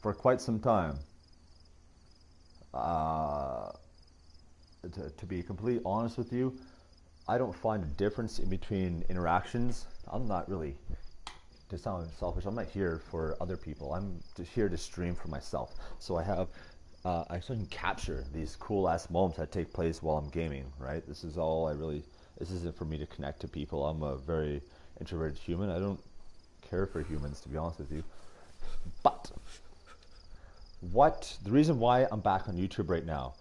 for quite some time. Uh, to be completely honest with you, I don't find a difference in between interactions. I'm not really, to sound selfish, I'm not here for other people. I'm just here to stream for myself. So I can capture these cool ass moments that take place while I'm gaming, right? This is all this isn't for me to connect to people. I'm a very introverted human. I don't care for humans, to be honest with you. But the reason why I'm back on YouTube right now,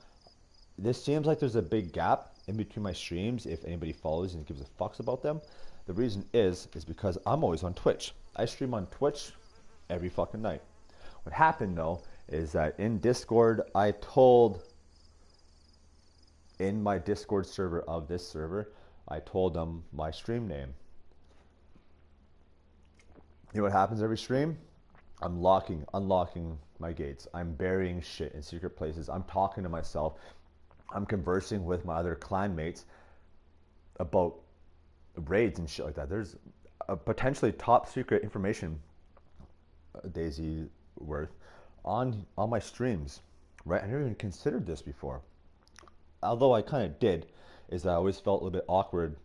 this seems like there's a big gap in between my streams if anybody follows and gives a fucks about them. The reason is because I'm always on Twitch. I stream on Twitch every fucking night. What happened though is that in Discord, I told in my Discord server of this server, I told them my stream name. You know what happens every stream? I'm unlocking my gates. I'm burying shit in secret places. I'm talking to myself. I'm conversing with my other clan mates about raids and shit like that. There's a potentially top secret information, DayZ worth, on my streams, right? I never even considered this before. Although I kind of did, is that I always felt a little bit awkward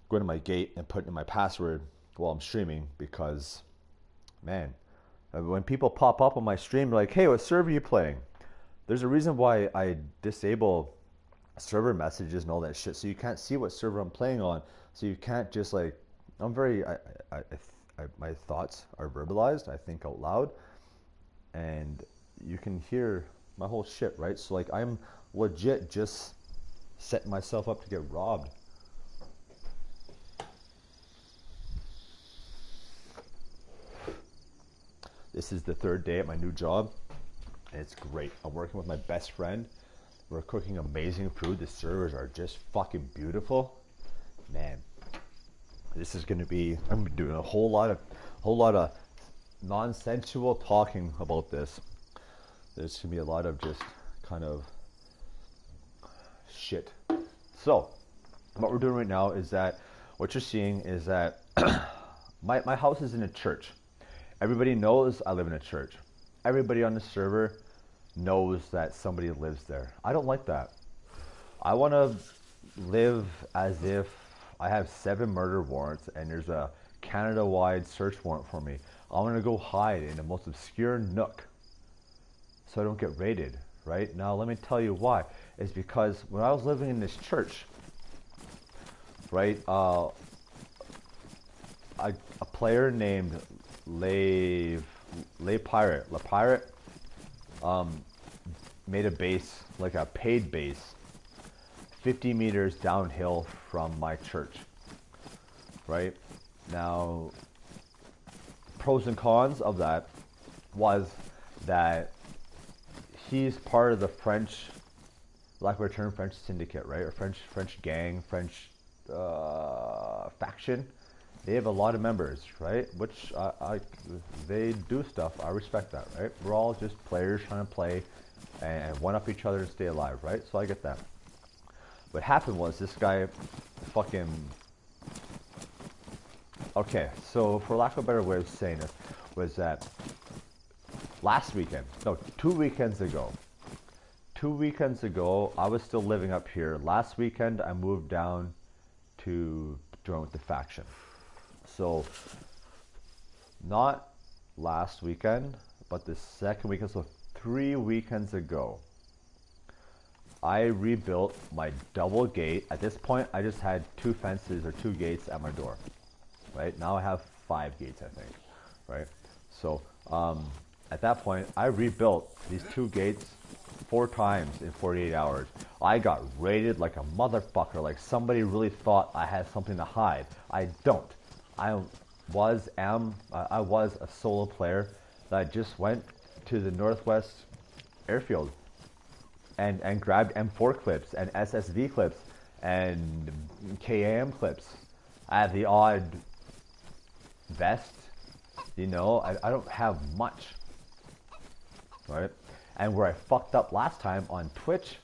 going to my gate and putting in my password while I'm streaming because, man, when people pop up on my stream, they're like, hey, what server are you playing? There's a reason why I disable server messages and all that shit, so you can't see what server I'm playing on. So you can't just like, my thoughts are verbalized. I think out loud, and you can hear my whole shit, right? So like, I'm legit just setting myself up to get robbed. This is the third day at my new job, and it's great. I'm working with my best friend. We're cooking amazing food. The servers are just fucking beautiful. Man, this is gonna be, I'm gonna be doing a whole lot of nonsensical talking about this. There's gonna be a lot of just kind of shit. So, what we're doing right now is that, what you're seeing is that my house is in a church. Everybody knows I live in a church. Everybody on the server knows that somebody lives there. I don't like that. I want to live as if I have 7 murder warrants and there's a Canada-wide search warrant for me. I want to go hide in the most obscure nook so I don't get raided, right? Now, let me tell you why. It's because when I was living in this church, right, a player named Le Pirate made a base, like a paid base, 50 meters downhill from my church, right? Now, pros and cons of that was that he's part of the French, lack of a term, French syndicate, right? Or French gang, French faction. They have a lot of members, right? Which they do stuff. I respect that, right? We're all just players trying to play and one up each other and stay alive, right? So I get that. What happened was this guy fucking... Okay, so for lack of a better way of saying it, was that last weekend, no, 2 weekends ago, I was still living up here. Last weekend, I moved down to join with the faction. So, not last weekend, but the second weekend, so 3 weekends ago, I rebuilt my double gate. At this point, I just had 2 fences or 2 gates at my door, right? Now I have 5 gates, I think, right? So, at that point, I rebuilt these 2 gates 4 times in 48 hours. I got raided like a motherfucker, like somebody really thought I had something to hide. I don't. I was a solo player that just went to the Northwest airfield and grabbed M4 clips and SSV clips and KAM clips. I have the odd vest, you know. I don't have much, right? And where I fucked up last time on Twitch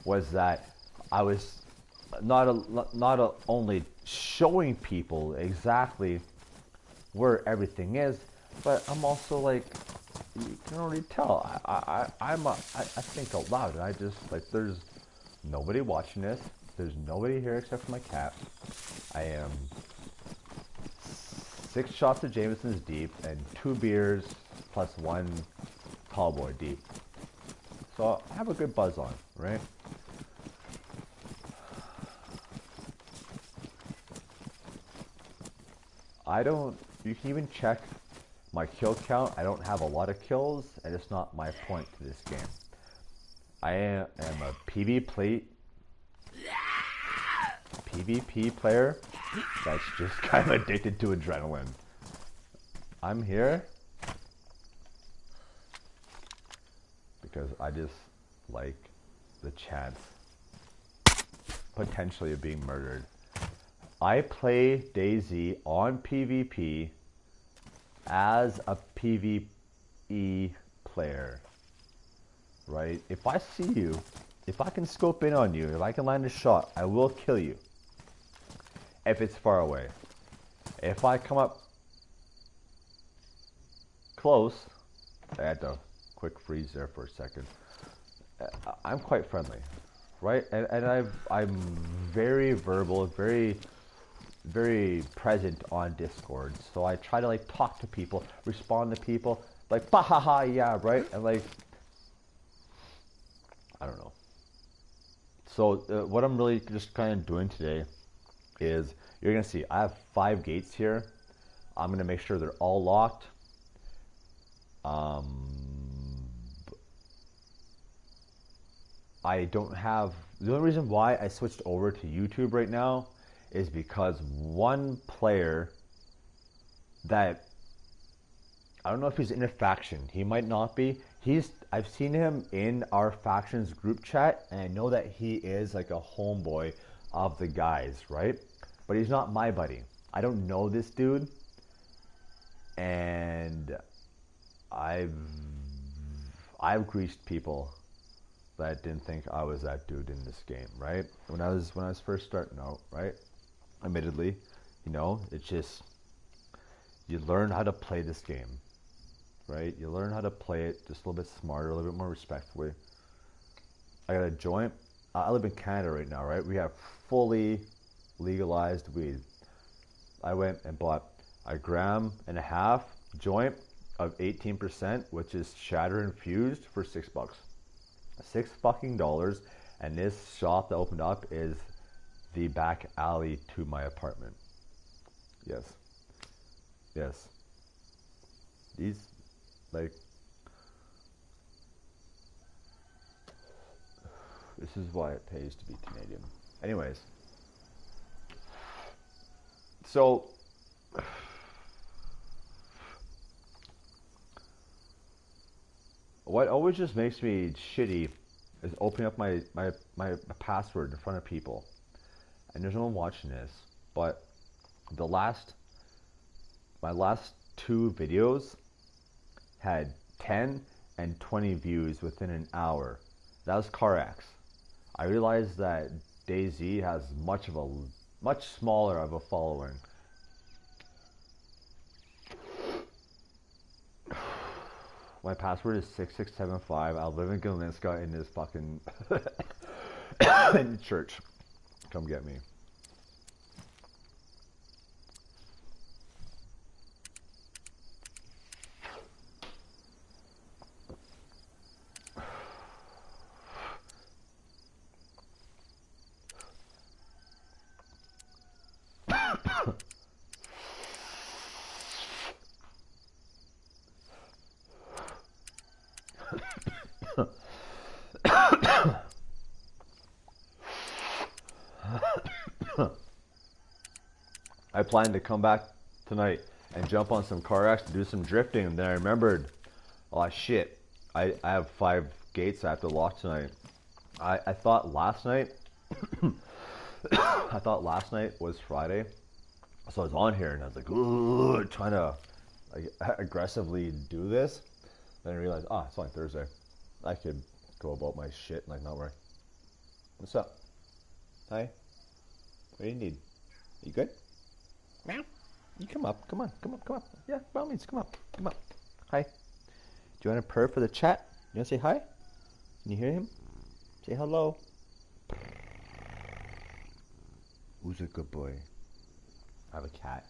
was that I was not only showing people exactly where everything is, but I'm also like you can already tell. I think out loud, and I just like there's nobody watching this. There's nobody here except for my cat. I am 6 shots of Jameson's deep and 2 beers plus 1 tall boy deep. So I have a good buzz on, right? You can even check my kill count. I don't have a lot of kills, and it's not my point to this game. I am a PvP player that's just kind of addicted to adrenaline. I'm here because I just like the chance potentially of being murdered. I play DayZ on PvP as a PvE player, right? If I see you, if I can scope in on you, if I can land a shot, I will kill you. If it's far away. If I come up close, I had to quick freeze there for a second. I'm quite friendly, right? And I'm very verbal, very present on Discord. So I try to like talk to people, respond to people, like bah ha ha yeah, right? And like I don't know. So what I'm really just kind of doing today is you're gonna see I have 5 gates here. I'm gonna make sure they're all locked. I don't have the only reason why I switched over to YouTube right now is because one player that I don't know if he's in a faction. He might not be. I've seen him in our factions group chat, and I know that he is like a homeboy of the guys, right? But he's not my buddy. I don't know this dude, and I've greased people that didn't think I was that dude in this game, right? When I was first starting out, right? Admittedly, you know, it's just you learn how to play this game, right? You learn how to play it just a little bit smarter, a little bit more respectfully. I got a joint. I live in Canada right now, right? We have fully legalized weed. I went and bought a 1.5 gram joint of 18%, which is shatter infused for $6. $6 and this shop that opened up is the back alley to my apartment. Yes. These, like, this is why it pays to be Canadian. Anyways, so what always just makes me shitty is opening up my password in front of people. And there's no one watching this, but my last 2 videos had 10 and 20 views within an hour. That was CarX. I realized that DayZ has much smaller of a following. My password is 6675. I live in Galinska in this fucking in church. Come get me. I planned to come back tonight and jump on some CarX to do some drifting, and then I remembered, oh shit, I have 5 gates I have to lock tonight. I thought last night was Friday, so I was on here and I was like, ooh, trying to like aggressively do this. Then I realized, it's only Thursday. I could go about my shit and like not worry. What's up? Hi. What do you need? You good? Meow. You come up. Come on. Yeah, by all means, come up. Hi. Do you want to purr for the chat? You want to say hi? Can you hear him? Say hello. Who's a good boy? I have a cat.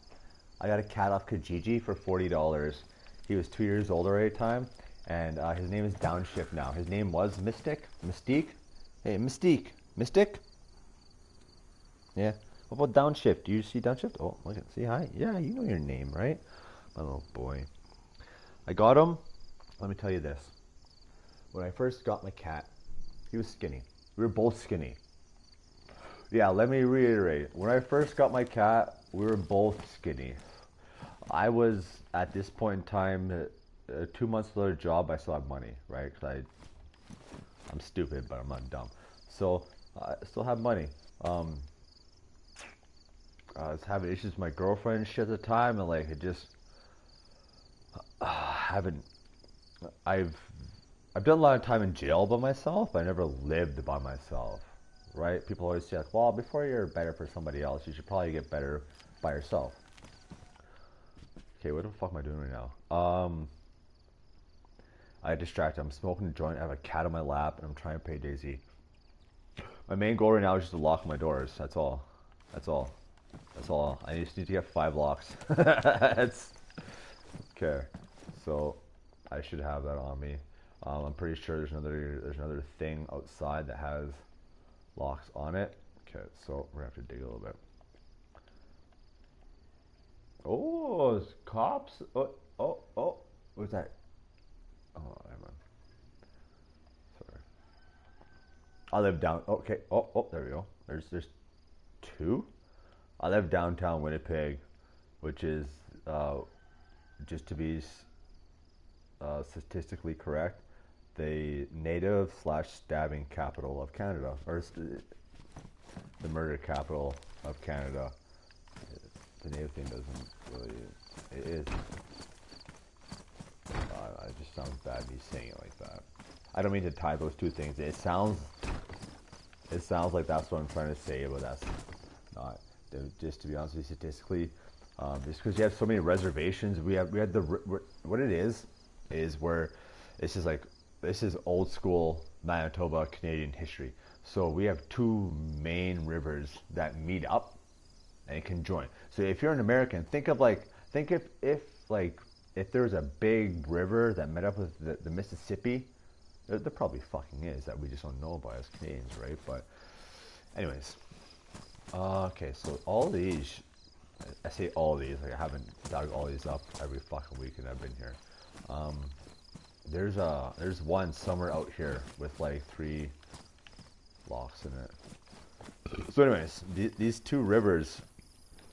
I got a cat off Kijiji for $40. He was 2 years old already at the time, and his name is Downshift now. His name was Mystique. Hey, Mystic? Yeah. What about Downshift? Do you see Downshift? Oh, look at, say hi. Yeah, you know your name, right? My little boy. I got him. Let me tell you this. When I first got my cat, he was skinny. We were both skinny. Yeah, let me reiterate. When I first got my cat, we were both skinny. I was, at this point in time, 2 months without a job, I still have money, right? Because I'm stupid, but I'm not dumb. So, I still have money. I was having issues with my girlfriend and shit at the time, and like, it just, haven't, I've done a lot of time in jail by myself, but I never lived by myself, right? People always say, like, well, before you're better for somebody else, you should probably get better by yourself. Okay, what the fuck am I doing right now? I get distracted. I'm smoking a joint. I have a cat on my lap, and I'm trying to play DayZ. My main goal right now is just to lock my doors. That's all. I just need to get 5 locks. Okay. So I should have that on me. I'm pretty sure there's another thing outside that has locks on it. Okay, so we're gonna have to dig a little bit. Oh, it's cops. Oh. What's that? Oh, never mind. Sorry. I live down. Okay. Oh, there we go. There's 2. I live downtown Winnipeg, which is just to be statistically correct, the native/stabbing capital of Canada, or the murder capital of Canada. The native thing doesn't really. It is. It just sounds bad me saying it like that. I don't mean to tie those two things. It sounds like that's what I'm trying to say, but that's not. Just to be honest with you, statistically, just because you have so many reservations, we had what it is where it's just like, this is old school Manitoba Canadian history. So we have 2 main rivers that meet up and can join. So if you're an American, think if there was a big river that met up with the Mississippi. There probably fucking is, that we just don't know about as Canadians, right? But anyways, okay, so all these, I say all these, like I haven't dug all these up every fucking weekend I've been here. There's one somewhere out here with like 3 locks in it. So anyways, these 2 rivers,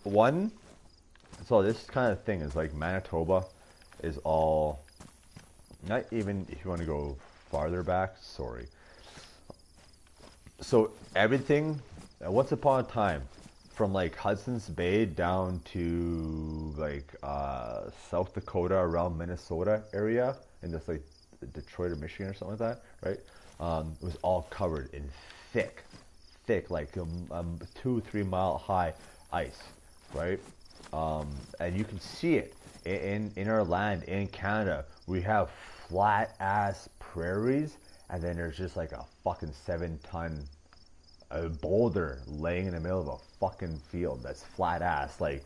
so this kind of thing is like Manitoba is all, not even if you want to go farther back, sorry. So everything, once upon a time, from like Hudson's Bay down to like South Dakota, around Minnesota area, in this like Detroit or Michigan or something like that, right? It was all covered in thick, like 2-3 mile high ice, right? And you can see it in our land in Canada. We have flat ass prairies, and then there's just like a fucking 7-ton boulder laying in the middle of a fucking field that's flat ass. Like,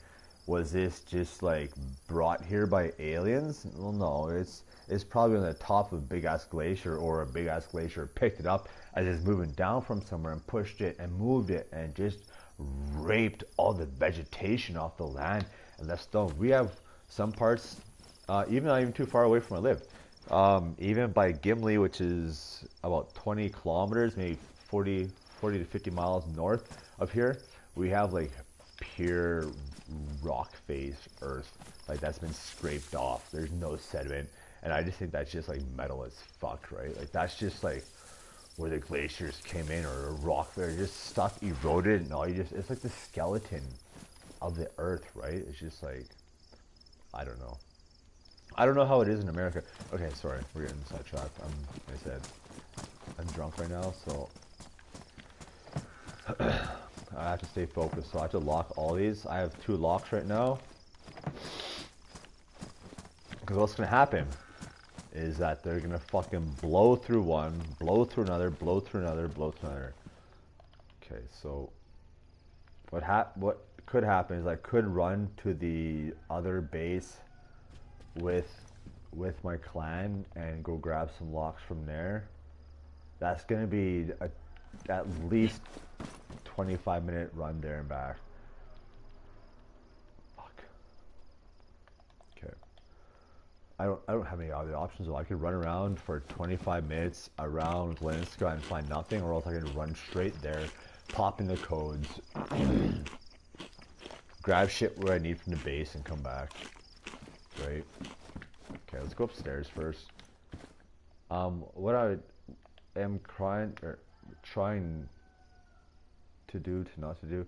was this just like brought here by aliens? Well, no, it's probably on the top of a big ass glacier, or a big ass glacier picked it up as it's moving down from somewhere and pushed it and moved it and just raped all the vegetation off the land and left stone. We have some parts, even not even too far away from where I live, even by Gimli, which is about 20 kilometers, maybe 40 to 50 miles north of here, we have like pure rock face earth, like that's been scraped off. There's no sediment, and I just think that's just like metal as fuck, right? Like that's just like where the glaciers came in, or a rock there, just stuff eroded, and all it's like the skeleton of the earth, right? It's just like, I don't know how it is in America. Okay, sorry, we're getting sidetracked. Like I said, I'm drunk right now, so I have to stay focused. So I have to lock all these. I have 2 locks right now, because what's gonna happen is that they're gonna fucking blow through one, blow through another, blow through another, blow through another. Okay, so what could happen is I could run to the other base with my clan and go grab some locks from there. That's gonna be at least 25-minute run there and back. Fuck. Okay. I don't have any other options though. I could run around for 25 minutes around Glenska and find nothing, or else I can run straight there, pop in the codes, grab shit where I need from the base and come back. Right? Okay, let's go upstairs first. What I am trying to do, to not to do,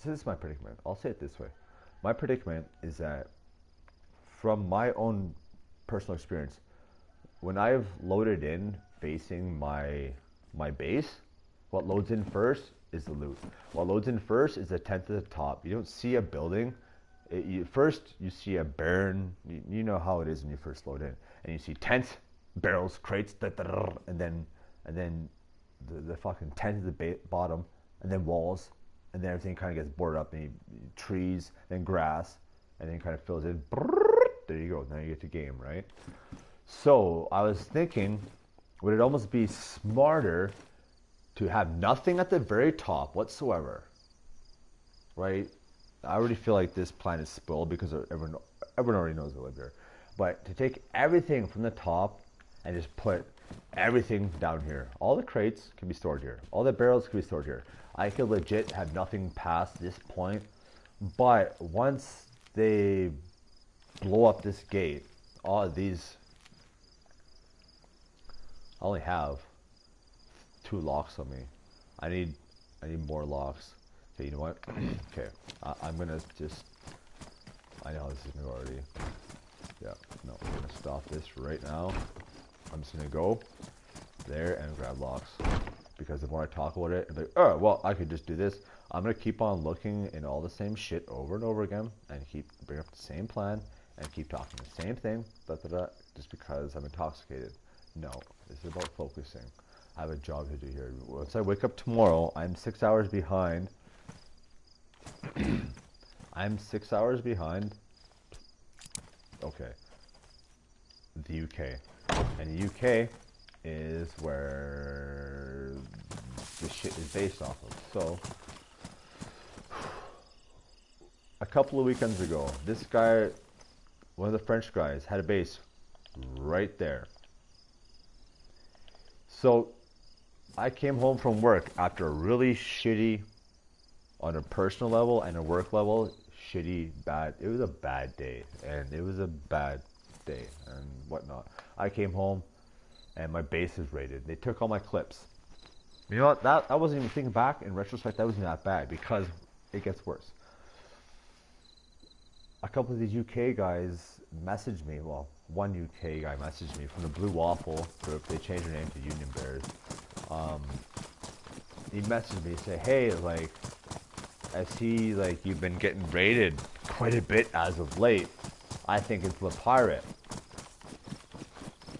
this is my predicament. I'll say it this way. My predicament is that from my own personal experience, when I've loaded in facing my base, what loads in first is the loot. What loads in first is the tent at the top. You don't see a building. First, you see a barren. You know how it is when you first load in, and you see tents, barrels, crates, and then the fucking tent at the bottom, and then walls, and then everything kind of gets boarded up, and trees, then grass, and then kind of fills in. There you go. Now you get to game, right? So I was thinking, would it almost be smarter to have nothing at the very top whatsoever, right? I already feel like this plan is spoiled because everyone already knows I live here. But to take everything from the top and just put everything down here. All the crates can be stored here. All the barrels can be stored here. I could legit have nothing past this point. But once they blow up this gate, all of these, I only have 2 locks on me. I need more locks. Okay, you know what? Okay, I'm gonna just, I know this is new already. Yeah, no, I'm gonna stop this right now. I'm just gonna go there and grab locks. Because the more I talk about it, I'm like, oh, well, I could just do this. I'm gonna keep on looking in all the same shit over and over again and bring up the same plan and keep talking the same thing, just because I'm intoxicated. No, this is about focusing. I have a job to do here. Once I wake up tomorrow, I'm 6 hours behind. I'm 6 hours behind. Okay. The UK. And the UK is where this shit is based off of. So, a couple of weekends ago, this guy, one of the French guys, had a base right there. So, I came home from work after a really shitty, on a personal level and a work level, bad. It was a bad day, and it was a bad day and whatnot. I came home, and my base is raided. They took all my clips. You know what? That I wasn't even thinking back in retrospect. That wasn't that bad because it gets worse. A couple of these UK guys messaged me. Well, one UK guy messaged me from the Blue Waffle group. They changed their name to Union Bears. He messaged me and said, "Hey, like, I see like you've been getting raided quite a bit as of late. I think it's the pirate."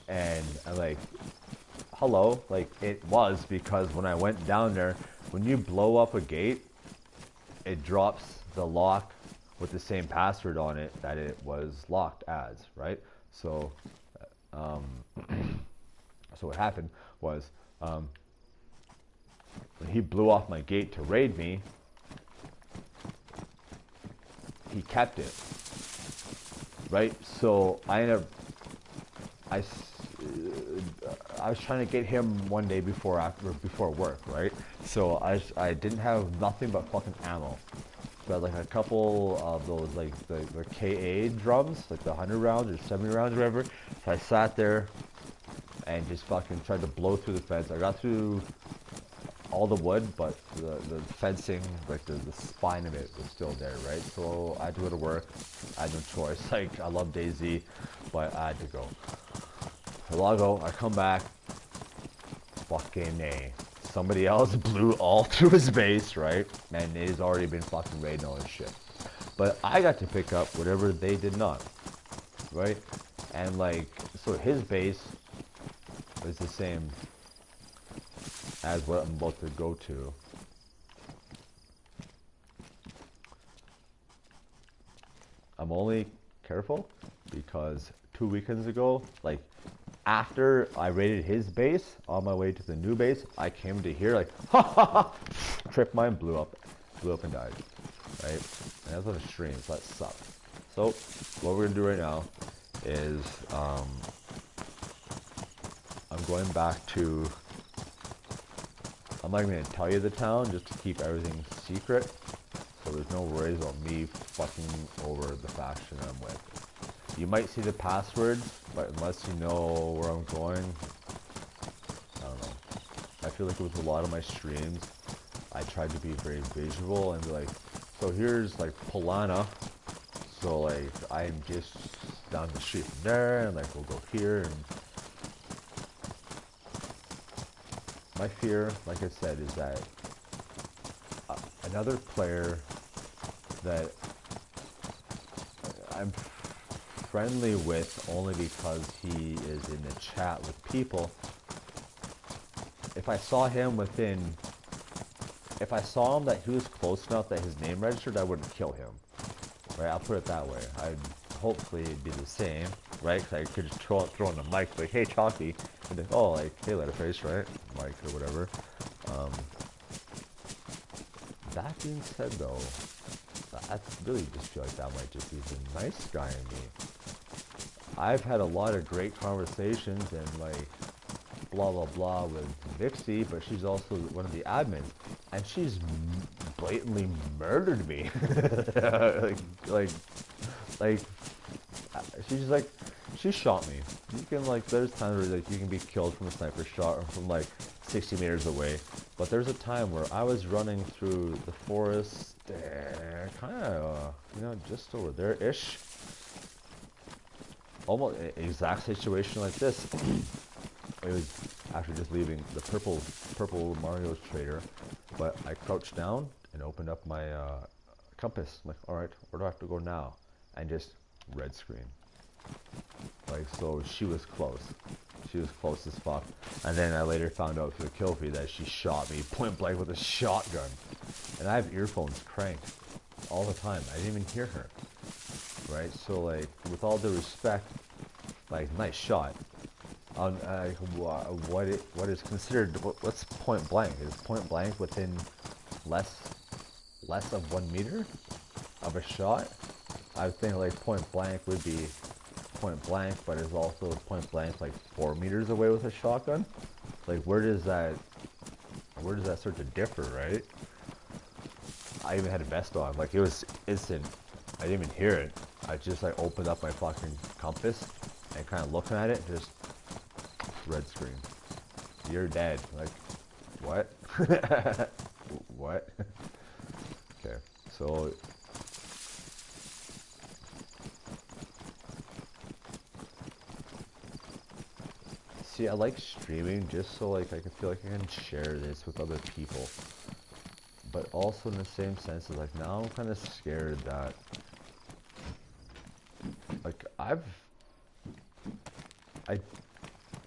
And I'm like, hello? Like, it was, because when I went down there, when you blow up a gate, it drops the lock with the same password on it that it was locked as, right? So, so what happened was, when he blew off my gate to raid me, he kept it, right? So I ended up, I was trying to get him one day before work, right? So I didn't have nothing but fucking ammo. So I had like a couple of those like the KA drums, like the 100 rounds or 70 rounds or whatever. So I sat there and just fucking tried to blow through the fence. I got through all the wood, but the fencing, like the spine of it was still there, right? So I had to go to work. I had no choice. Like, I love DayZ, but I had to go. I log out, I come back, fucking A. Somebody else blew all through his base, right? And it has already been fucking raiding all this shit. But I got to pick up whatever they did not, right? And like, So his base is the same as what I'm about to go to. I'm only careful because 2 weekends ago, like after I raided his base on my way to the new base, I came to here like ha ha ha, tripped mine, blew up and died. Right? And that's on a stream, so that sucks. So what we're gonna do right now is I'm going back to, I'm not even gonna tell you the town just to keep everything secret. So there's no worries about me fucking over the faction I'm with. You might see the passwords, but unless you know where I'm going, I don't know. I feel like with a lot of my streams, I tried to be very visual and be like, so here's like Polana. So like I'm just down the street from there, and like we'll go here. And my fear, like I said, is that another player that I'm friendly with only because he is in the chat with people. If I saw him that he was close enough that his name registered, I wouldn't kill him. Right? I'll put it that way. I'd hopefully it'd be the same, right? Because I could just throw on the mic like, hey, Chalky, and then, oh, like, hey, Letterface, right? Mike or whatever. That being said, though, I really just feel like that might just be the nice guy in me. I've had a lot of great conversations and like blah blah blah with Vixie, but she's also one of the admins, and she's blatantly murdered me. like she's like, she shot me. You can like, there's times where like you can be killed from a sniper shot or from like 60 meters away, but there's a time where I was running through the forest, kind of just over there ish. Almost exact situation like this. It was after just leaving the purple Mario's trader, but I crouched down and opened up my compass. I'm like, all right, where do I have to go now? And just red screen. Like, so she was close. She was close as fuck. And then I later found out through the kill feed that she shot me point blank with a shotgun. And I have earphones cranked all the time. I didn't even hear her. Right? So like, with all due respect, like, nice shot. What is considered, what's point blank? Is point blank within less of 1 meter of a shot? I would think like point blank would be point blank, but it's also point blank like 4 meters away with a shotgun. Like, where does that start to differ, right? I even had a vest on, like it was instant. I didn't even hear it. I just like opened up my fucking compass and kind of looking at it, just red screen. You're dead. Like, what? What? Okay, so see, I like streaming just so like I can feel like I can share this with other people. But also in the same sense, is like now I'm kind of scared that like I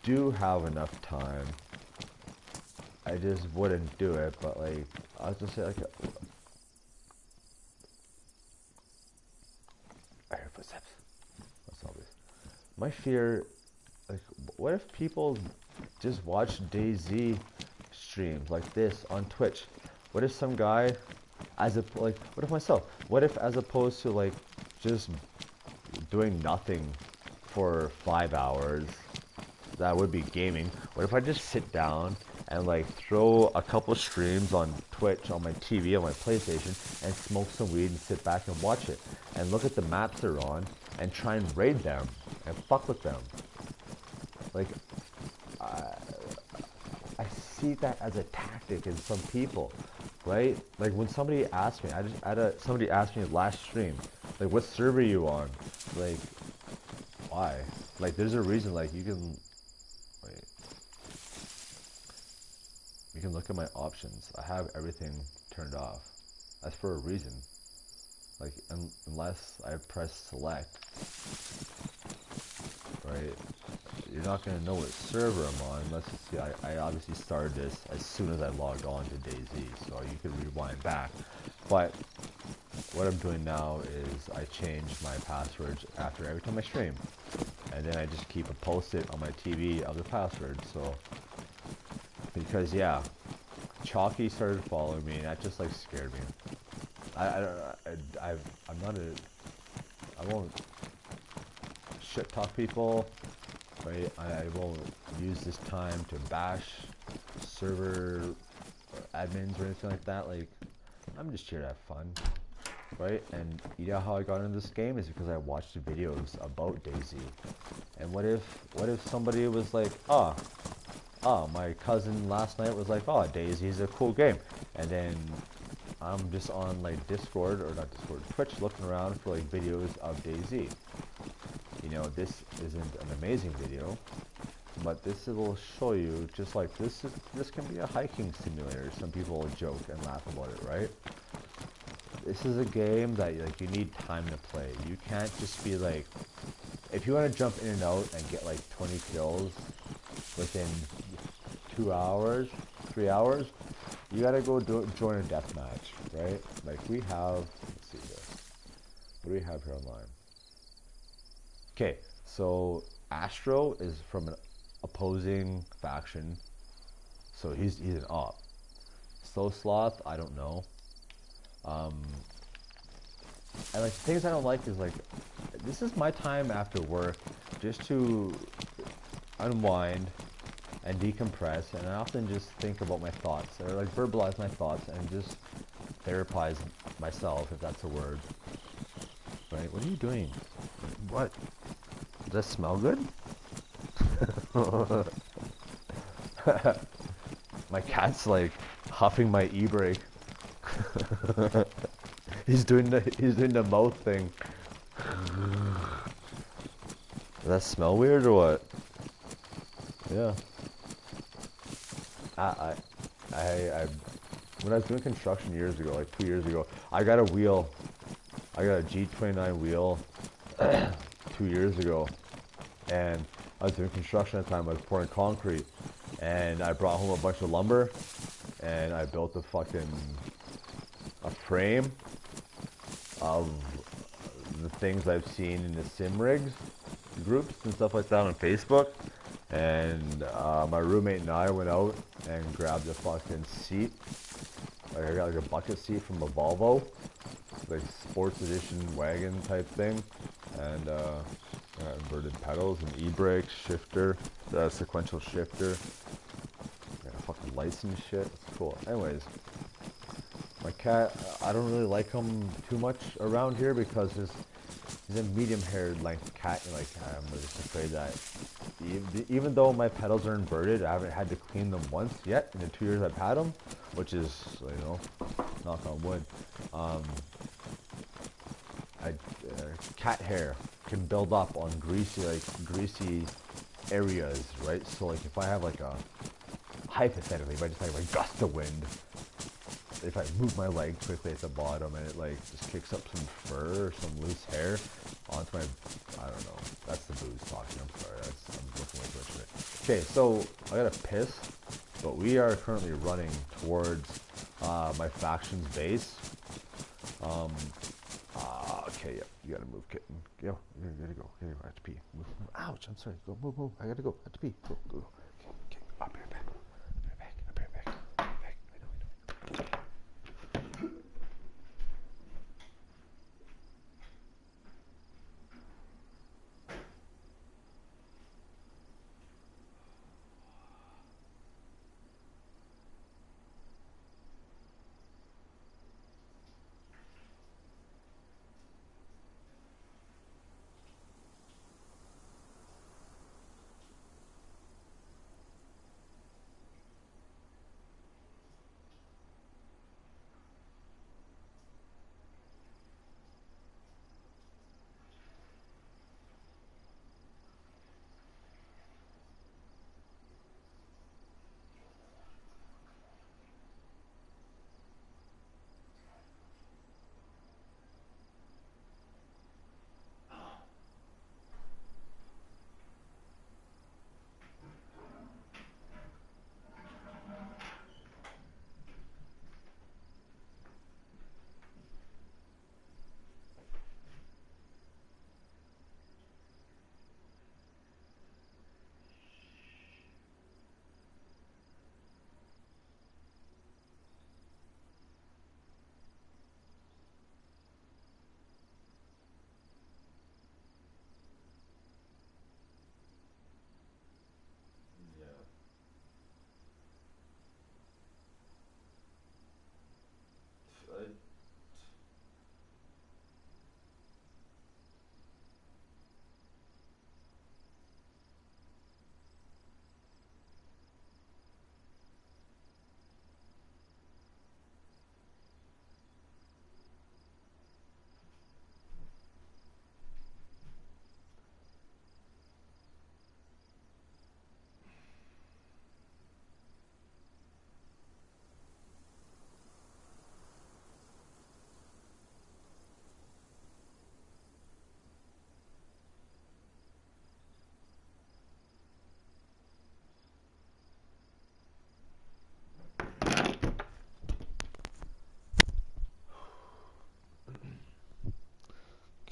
do have enough time. I just wouldn't do it, but like I was just say like I hear footsteps. That's obvious. My fear, like, what if people just watch DayZ streams like this on Twitch? What if some guy, what if myself? What if as opposed to like just doing nothing for 5 hours, that would be gaming. What if I just sit down and like throw a couple streams on Twitch, on my TV, on my PlayStation, and smoke some weed and sit back and watch it and look at the maps they're on and try and raid them and fuck with them? Like, I see that as a tactic in some people, right? Like when somebody asked me, somebody asked me last stream, like, what server are you on? Like, why? Like, there's a reason. Like, you can look at my options. I have everything turned off. That's for a reason. Like, unless I press select, right? you're not gonna know what server I'm on unless you see. I obviously started this as soon as I logged on to DayZ, so you could rewind back. But what I'm doing now is I change my passwords after every time I stream, and then I just keep a post-it on my TV of the password. So because yeah, Chalky started following me, and that just like scared me. I'm not a. I won't shit talk people, right? I won't use this time to bash server admins or anything like that. Like, I'm just here to have fun, right? And you know how I got into this game is because I watched videos about DayZ. And what if somebody was like, my cousin last night was like, oh, DayZ is a cool game, and then I'm just on like Discord, or not Discord, Twitch, looking around for like videos of DayZ. You know, this isn't an amazing video, but this will show you just like this can be a hiking simulator. Some people joke and laugh about it, right? This is a game that like you need time to play. You can't just be like, if you want to jump in and out and get like 20 kills within 2 hours, 3 hours, you gotta go join a deathmatch, right? Like we have, let's see here. What do we have here online? Okay, so Astro is from an opposing faction, so he's an op. Slow Sloth, I don't know. And like the things I don't like is like, this is my time after work just to unwind and decompress, and I often just think about my thoughts, or like verbalize my thoughts and just therapize myself, if that's a word. Right? What are you doing? What? Does that smell good? My cat's like huffing my e-brake. He's doing the mouth thing. Does that smell weird or what? Yeah. I when I was doing construction years ago, like 2 years ago, I got a wheel. I got a G29 wheel 2 years ago, and I was doing construction at the time. I was pouring concrete, and I brought home a bunch of lumber, and I built a frame of the things I've seen in the sim rigs groups and stuff like that on Facebook. And my roommate and I went out and grabbed a fucking seat. Like I got like a bucket seat from a Volvo, like sports edition wagon type thing, and inverted pedals and e-brakes, shifter, sequential shifter, fucking lights and shit. It's cool. Anyways, my cat, I don't really like him too much around here because he's a medium-haired length cat. And like I'm just afraid that even though my pedals are inverted, I haven't had to clean them once yet in the 2 years I've had them, which is, you know, knock on wood. Cat hair can build up on greasy areas, right? So like if I have like hypothetically, if I just have a gust of wind, if I move my leg quickly at the bottom and it like just kicks up some fur or some loose hair onto my, I don't know, that's the booze talking, I'm sorry, I'm looking way too much of it. Okay, so I gotta piss, but we are currently running towards my faction's base. Okay, yeah, you gotta move, kitten. Yo, you gotta go. Here, I have to pee. Move. Ouch, I'm sorry. Go, move. I gotta go. I have to pee. Go. Okay, I'll be right back. I'll be right back. I know.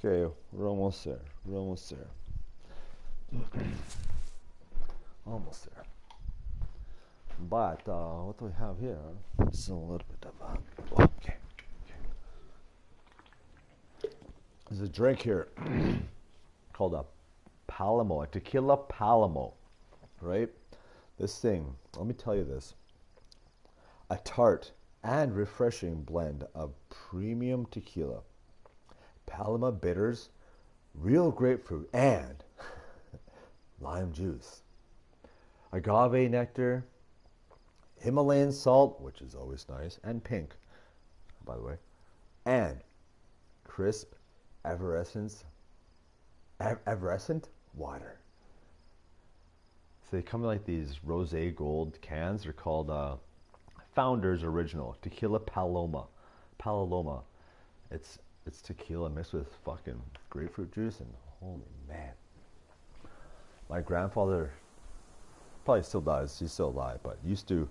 Okay, we're almost there. We're almost there. Almost there. But what do we have here? Just a little bit of okay. There's a drink here called a Palamo, a tequila Palamo, right? This thing, let me tell you this. A tart and refreshing blend of premium tequila, Paloma bitters, real grapefruit, and lime juice, agave nectar, Himalayan salt, which is always nice, and pink, by the way, and crisp effervescent water. So they come in like these rosé gold cans. They're called Founders Original Tequila Paloma. Paloma. It's tequila mixed with fucking grapefruit juice, and holy man. My grandfather probably still does. He's still alive, but used to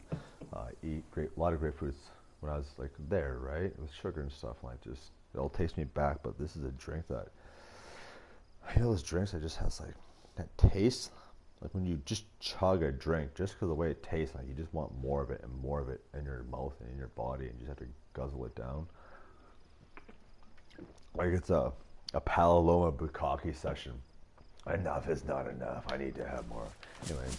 eat a lot of grapefruits when I was like there, right? With sugar and stuff. And it all takes me back. But this is a drink that, those drinks that just has like that taste. Like when you just chug a drink, just because of the way it tastes, like you just want more of it and more of it in your mouth and in your body, and you just have to guzzle it down. Like it's a Paloma Bukkake session. Enough is not enough. I need to have more. Anyways.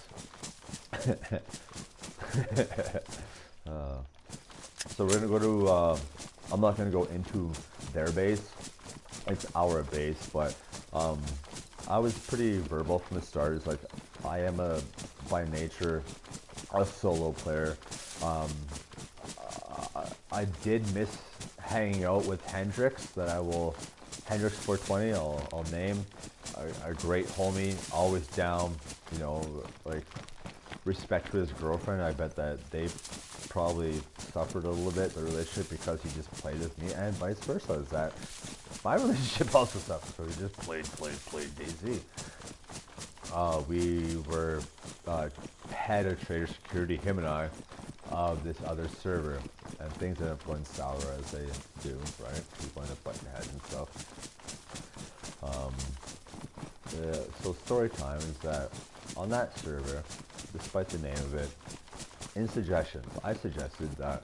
So we're going to go to, I'm not going to go into their base. It's our base, but I was pretty verbal from the start. It's like, I am by nature, a solo player. I did miss hanging out with Hendrix, Hendrix 420, I'll name. A great homie, always down, like respect to his girlfriend. I bet that they probably suffered a little bit, the relationship, because he just played with me, and vice versa. Is that my relationship also suffered, so we just played DayZ. We were head of trader security, him and I, of this other server, and things ended up going sour as they do, right? People end up butting heads and stuff. So story time is that on that server, despite the name of it, in suggestions, I suggested that,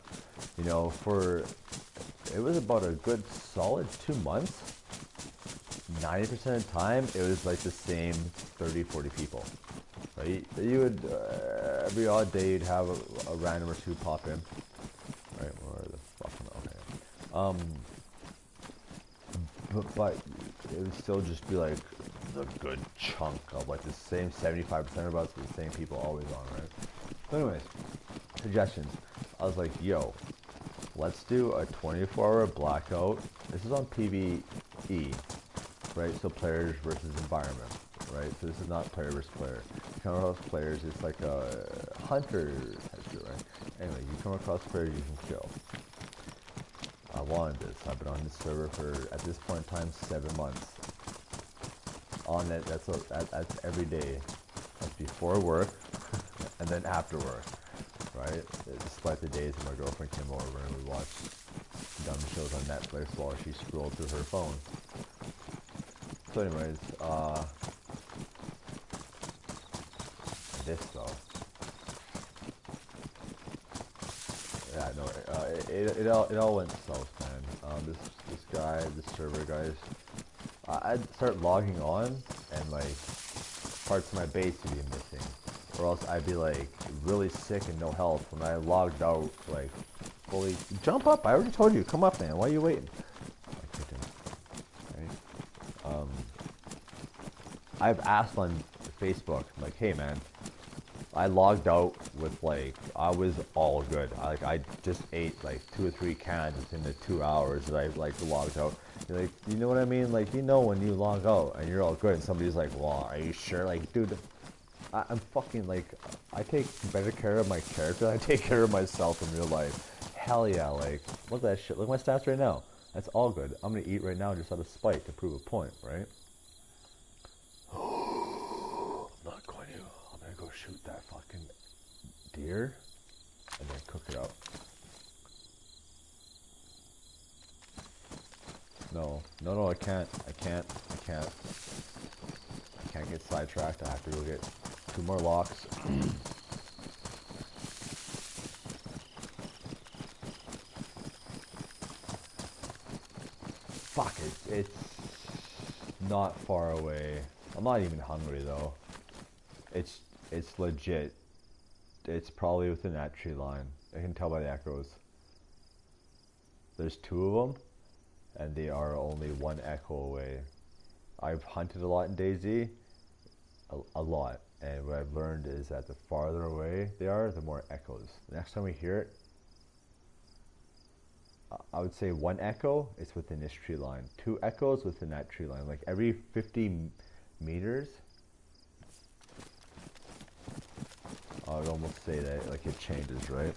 it was about a good solid 2 months, 90% of the time, it was like the same 30, 40 people, right? You would, every odd day, you'd have a random or two pop in, right? Where the fuck, okay. But it would still just be like the good chunk of like the same 75% of us, the same people always on, right? So anyways, suggestions. I was like, yo, let's do a 24-hour blackout. This is on PvE, right? So players versus environment, right? So this is not player versus player. You come across players, it's like a hunter type shit, right? Anyway, you come across players you can kill. I wanted this. I've been on this server for, at this point in time, 7 months. On it, that's every day. That's before work, and then after work, right? Despite the days when my girlfriend came over and we watched dumb shows on Netflix while she scrolled through her phone. So anyways, this though. Yeah, no, it all went south, man. This guy, this server guys, I'd start logging on and like parts of my base would be missing, or else I'd be like really sick and no health. When I logged out, like fully, jump up! I already told you, come up, man. Why are you waiting? Right? I've asked on Facebook, like, hey man, I logged out with like, I was all good. I just ate like 2 or 3 cans within the 2 hours that I like logged out. You're like, you know what I mean? Like, when you log out and you're all good and somebody's like, well, are you sure? Like, dude, I'm fucking like, I take better care of my character than I take care of myself in real life. Hell yeah, like, look at that shit. Look at my stats right now. That's all good. I'm gonna eat right now just out of spite to prove a point, right? I'm not going to. I'm gonna go shoot that fucking deer and then cook it up. No, I I can't get sidetracked. I have to go get 2 more locks. Fuck it. It's not far away. I'm not even hungry though. It's legit. It's probably within that tree line. I can tell by the echoes. There's 2 of them, and they are only 1 echo away. I've hunted a lot in DayZ, a lot, and what I've learned is that the farther away they are, the more echoes. The next time we hear it, I would say 1 echo is within this tree line, 2 echoes within that tree line. Like every 50 meters, I would almost say that like it changes, right?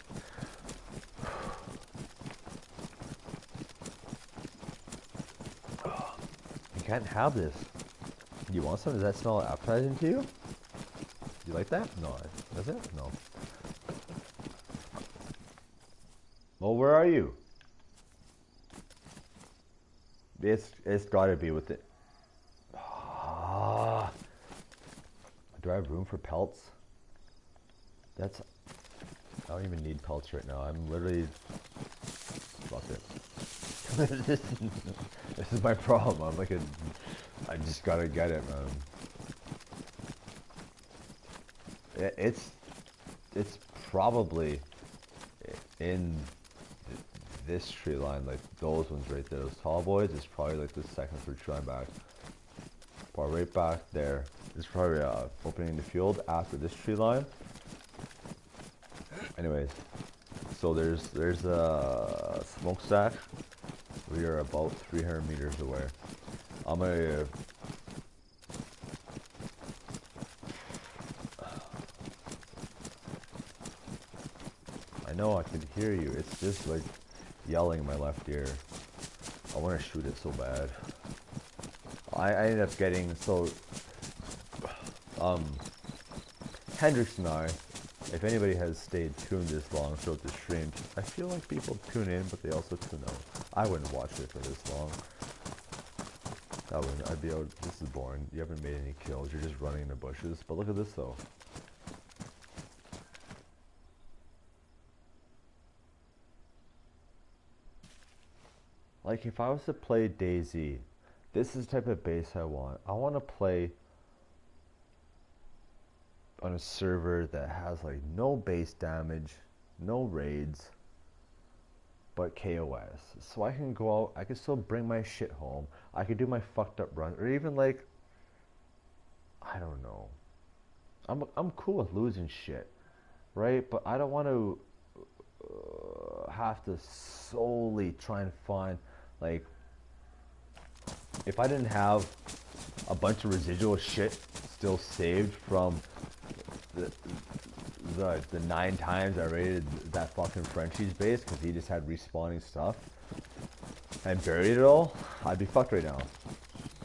You can't have this. You want some? Does that smell appetizing to you? You like that? No. Does it? No. Well, where are you? It's gotta be with it. Ah. Do I have room for pelts? I don't even need pelts right now. I'm literally... Fuck it. This is my problem. I'm like I just gotta get it, man. It's probably in this tree line, like those ones right there, those tall boys. It's probably like the second or third tree line back. Probably right back there. There's probably opening in the field after this tree line. Anyways, so there's a smokestack. We are about 300 meters away. I'm gonna I know I can hear you. It's just like yelling in my left ear. I want to shoot it so bad. I ended up getting Hendrix and I, if anybody has stayed tuned this long throughout the stream, I feel like people tune in, but they also tune out. I wouldn't watch it for this long. I wouldn't. I'd be out. This is boring. You haven't made any kills. You're just running in the bushes. But look at this though. Like if I was to play DayZ, this is the type of base I want. I want to play on a server that has like no base damage, no raids, but KOS. So I can go out, I can still bring my shit home. I could do my fucked up run, or even like, I don't know. I'm cool with losing shit, right? But I don't want to have to solely try and find, like, if I didn't have a bunch of residual shit still saved from the 9 times I raided that fucking Frenchie's base because he just had respawning stuff and buried it all, I'd be fucked right now.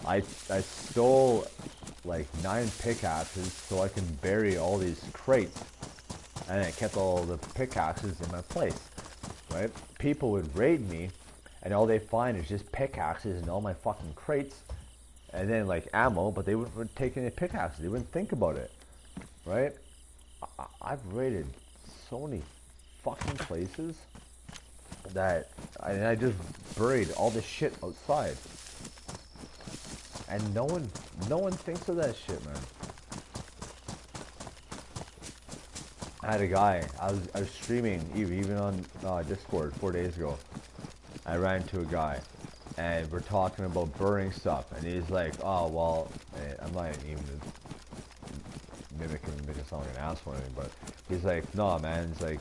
I stole like 9 pickaxes so I can bury all these crates, and I kept all the pickaxes in my place, right? People would raid me and all they find is just pickaxes in all my fucking crates, and then like ammo, but they wouldn't take any pickaxes. They wouldn't think about it, right? I've raided so many fucking places that I just buried all this shit outside, and no one thinks of that shit, man. I had a guy. I was streaming even on Discord 4 days ago. I ran into a guy, and we're talking about burying stuff, and he's like, "Oh well," I'm not even making it sound like an asshole or anything, but he's like, "No, man." It's like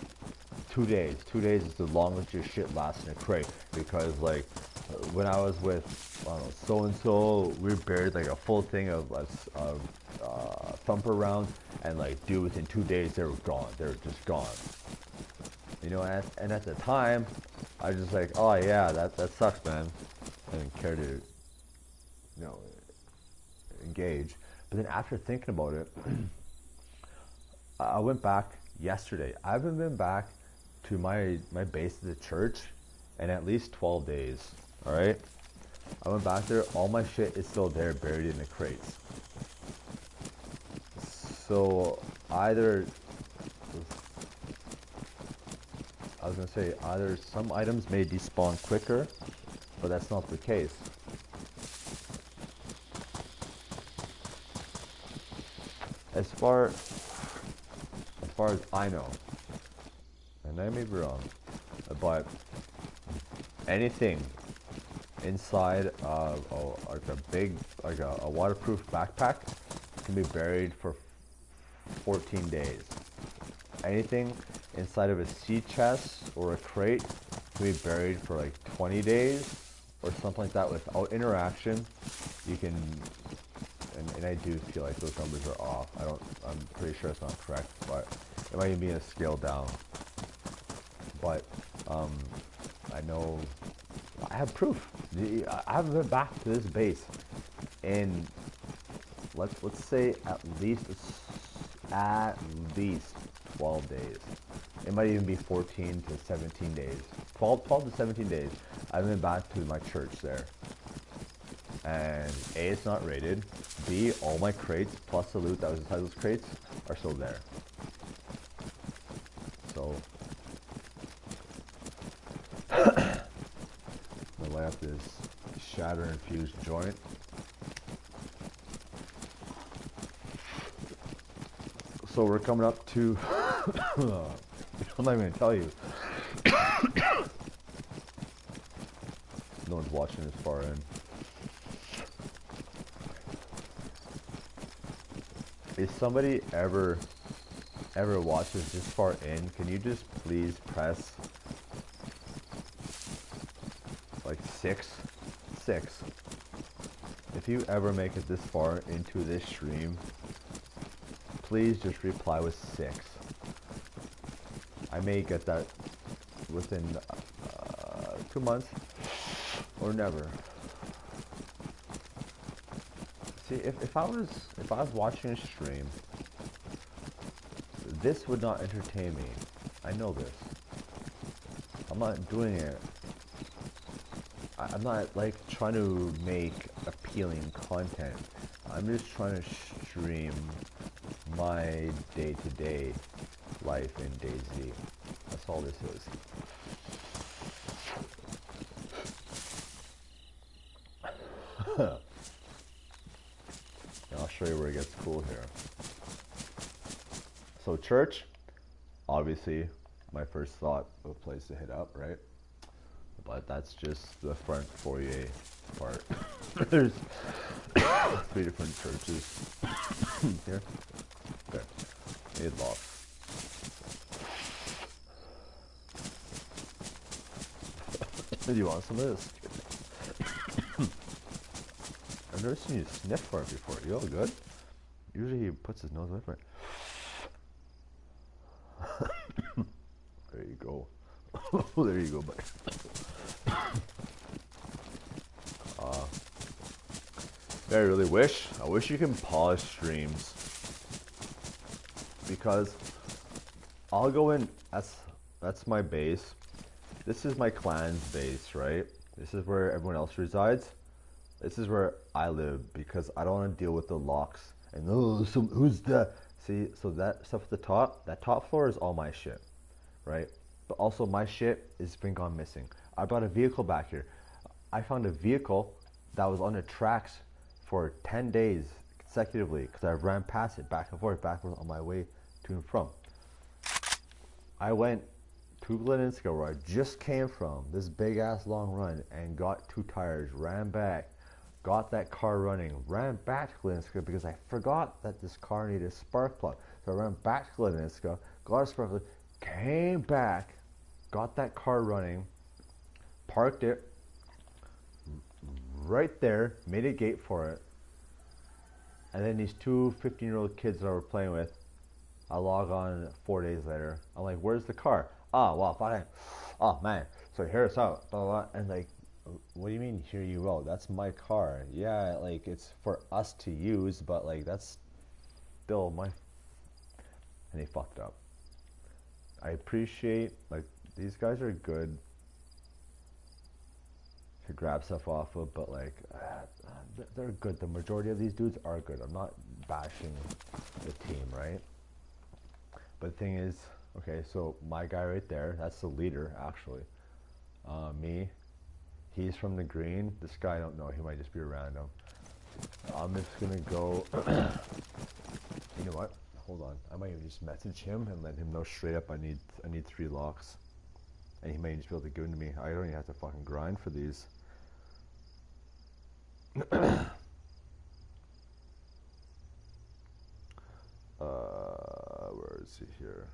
2 days. 2 days is the longest your shit lasts in a crate, because like when I was with I don't know so and so, we buried like a full thing of thumper rounds, and like dude, within 2 days they were gone. They were just gone. You know, and at the time, I was just like, oh yeah, that sucks, man. I didn't care to, engage. But then after thinking about it, I went back yesterday. I haven't been back to my base at the church in at least 12 days. All right. I went back there, all my shit is still there, buried in the crates. So either, I was gonna say, either some items may despawn quicker, but that's not the case. As far as I know, and I may be wrong, but anything inside of a waterproof backpack can be buried for 14 days. Anything inside of a sea chest or a crate can be buried for like 20 days or something like that without interaction. You can, and I do feel like those numbers are off. I'm pretty sure it's not correct, but it might even be a scale down. But I know I have proof. I haven't been back to this base in let's say at least 12 days. It might even be 14 to 17 days. 12 to 17 days. I haven't been back to my church there. And A, it's not rated. B, all my crates plus the loot that was inside those crates are still there. So I'm gonna light up this shatter infused joint. So we're coming up to I'm not even gonna tell you. No one's watching this far in. If somebody ever watches this far in, can you just please press like six? If you ever make it this far into this stream, please just reply with 6. I may get that within 2 months or never. See, if I was watching a stream, this would not entertain me. I know this. I'm not doing it. I'm not like trying to make appealing content. I'm just trying to stream my day-to-day life in DayZ. That's all this is. And I'll show you where it gets cool here. So church, obviously my first thought of a place to hit up, right? But that's just the front foyer part. There's 3 different churches here. Okay, need lock. Do you want some of this? I've never seen you sniff for it before. You all good? Usually he puts his nose away from it. There you go. There you go, buddy. I really wish you can pause streams, because I'll go in. That's my base. This is my clan's base, right? This is where everyone else resides. This is where I live, because I don't want to deal with the locks and who's that? See, so that stuff at the top, that top floor is all my shit, right? But also my shit has been gone missing. I brought a vehicle back here. I found a vehicle that was on the tracks for 10 days consecutively because I ran past it back and forth on my way to and from. I went to Gleninska, where I just came from, this big ass long run, and got 2 tires, ran back, got that car running, ran back to Gleninska because I forgot that this car needed a spark plug. So I ran back to Gleninska, got a spark plug, came back, got that car running, parked it right there, made a gate for it, and then these 2 15-year-old kids that I were playing with, I log on 4 days later. I'm like, where's the car? Oh, well, fine. Oh, man. So hear us out. Blah, blah, blah. And like, what do you mean hear you out? That's my car. Yeah, like, it's for us to use, but like, that's still my... And he fucked up. I appreciate, like, these guys are good to grab stuff off of, but like they're good. The majority of these dudes are good. I'm not bashing the team, right? But the thing is, okay, so my guy right there, that's the leader actually. Me, he's from the green. This guy I don't know. He might just be a random. I'm just gonna go. You know what? Hold on. I might even just message him and let him know straight up. I need 3 locks, and he might just be able to give them to me. I don't even have to fucking grind for these. Where is he here?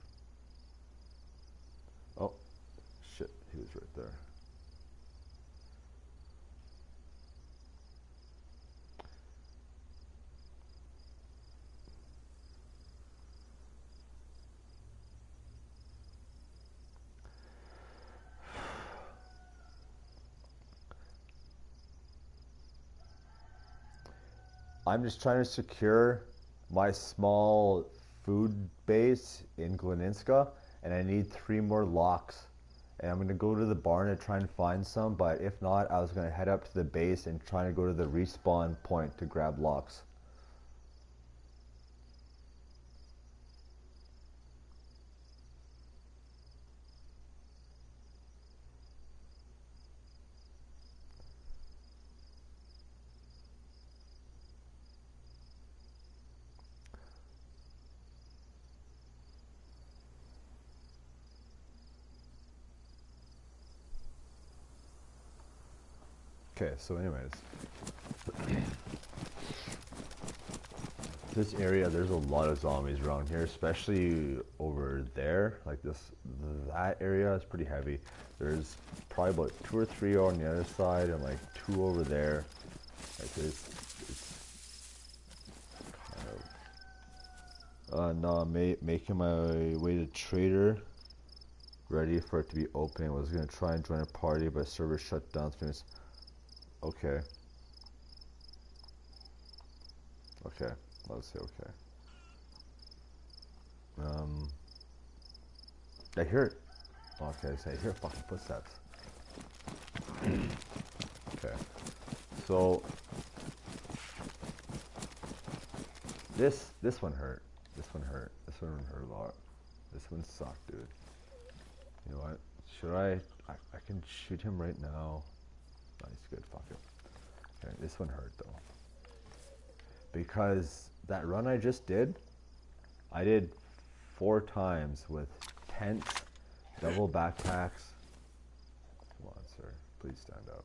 Oh, shit! He was right there. I'm just trying to secure my small food base in Gleninska, and I need 3 more locks. And I'm gonna go to the barn and try and find some, but if not, I was gonna head up to the base and try to go to the respawn point to grab locks. Okay, so anyways, this area, there's a lot of zombies around here, especially over there. Like that area is pretty heavy. There's probably about 2 or 3 on the other side, and like 2 over there. Like it's kind of. No, I'm making my way to Trader, ready for it to be open. I was gonna try and join a party, but server shut down. Okay. Okay. Let's say okay. I hear it. Okay, so I hear fucking footsteps. Okay. So this one hurt. This one hurt. This one hurt a lot. This one sucked, dude. You know what? Should I can shoot him right now. No, he's good. Fuck it. Okay, this one hurt though. Because that run I just did, I did 4 times with tents, double backpacks. Come on, sir. Please stand up.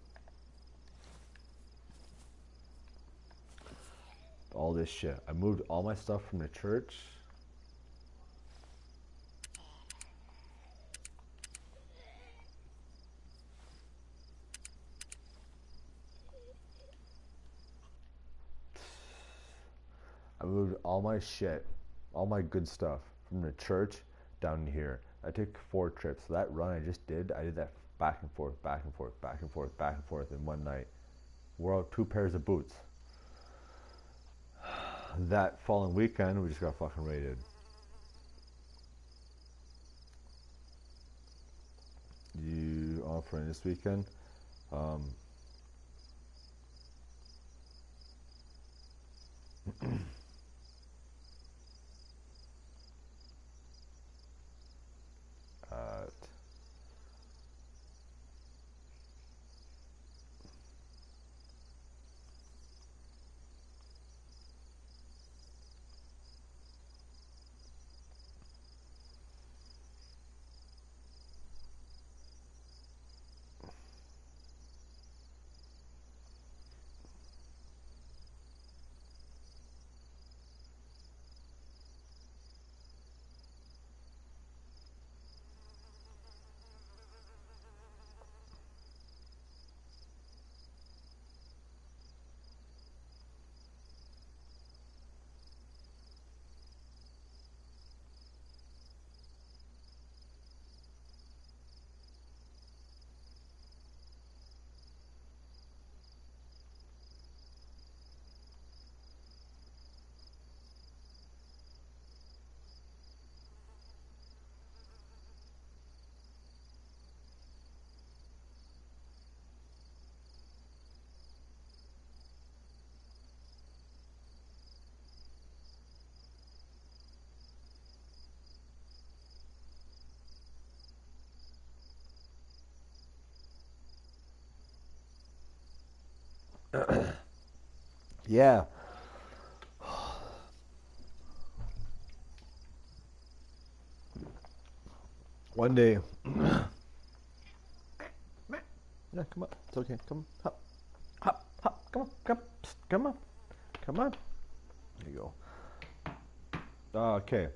All this shit. I moved all my stuff from the church. I moved all my shit, all my good stuff from the church down here. I took 4 trips. So that run I just did, I did that back and forth, back and forth, back and forth, back and forth in one night. Wore out 2 pairs of boots. That following weekend, we just got fucking raided. You offering this weekend? Yeah. One day. Yeah, come on. It's okay. Come on. Hop. Hop. Hop. Come on. Come on. Come on. There you go. Okay.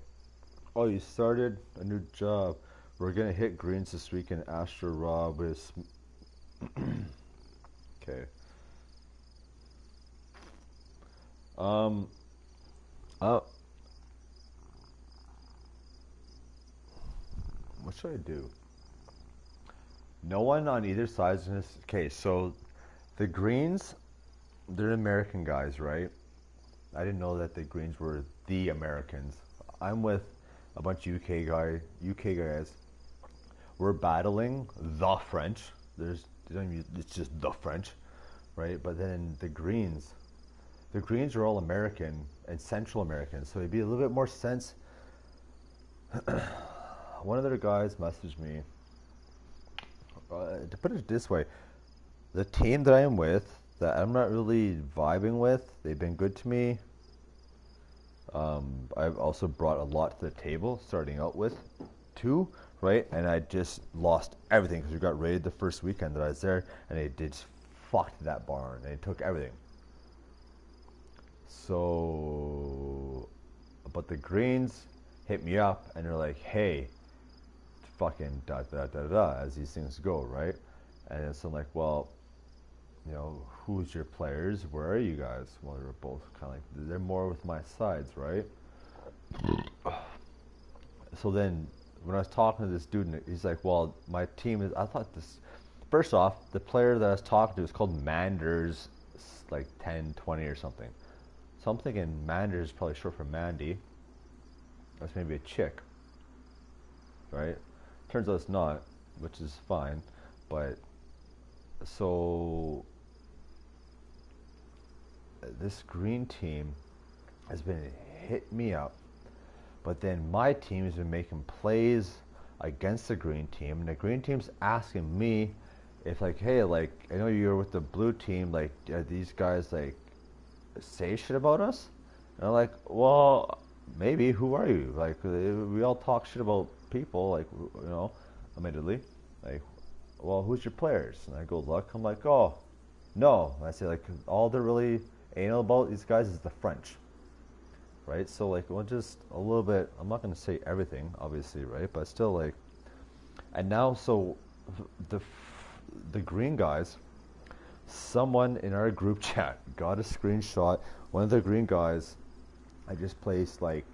Oh, you started a new job. We're gonna hit greens this weekend. Astro Rob is. Okay. Um. Oh. What should I do? No one on either side is in this. Okay, so the greens, they're American guys, right? I didn't know that the greens were the Americans. I'm with a bunch of UK guys. We're battling the French. It's just the French, right? But then the greens are all American and Central American, so it'd be a little bit more sense. One of their guys messaged me. To put it this way, the team that I am with, that I'm not really vibing with, they've been good to me. I've also brought a lot to the table, starting out with too, right? And I just lost everything because we got raided the first weekend that I was there, and they just fucked that barn. They took everything. So, but the Greens hit me up and they're like, "Hey, fucking da da da da," as these things go, right? And so I'm like, well, who's your players? Where are you guys? Well, they're both kind of like, they're more with my sides, right? So then when I was talking to this dude, he's like, well, my team is, I thought this, first off, the player that I was talking to was called Manders, like 10, 20 or something. So I'm thinking Manders is probably short for Mandy. That's maybe a chick, right? Turns out it's not, which is fine. But so this green team has been hitting me up, but then my team has been making plays against the green team, and the green team's asking me if, like, hey, like, I know you're with the blue team, like, are these guys like say shit about us? And I'm like, well, maybe. Who are you? Like, we all talk shit about people, like, admittedly, like, well, who's your players? And I go look. I'm like, oh, no. And I say, like, all they're really anal about these guys is the French, right? So, like, well, just a little bit. I'm not going to say everything, obviously, right? But still, like, and now, so the green guys, someone in our group chat got a screenshot. One of the green guys, I just placed like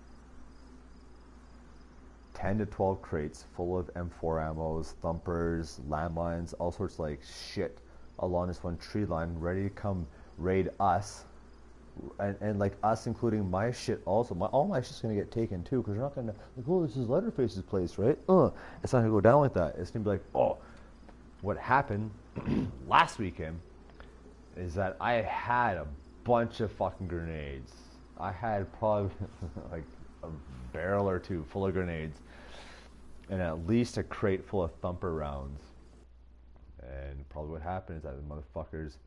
10 to 12 crates full of M4 ammos, thumpers, landmines, all sorts of like shit along this one tree line, ready to come raid us. And like us, including my shit also. All my shit's gonna get taken too, because you're not gonna, like, oh, this is Letterface's place, right? It's not gonna go down like that. It's gonna be like, oh, what happened last weekend is that I had a bunch of fucking grenades. I had probably like a barrel or two full of grenades, and at least a crate full of thumper rounds. And probably what happened is that the motherfuckers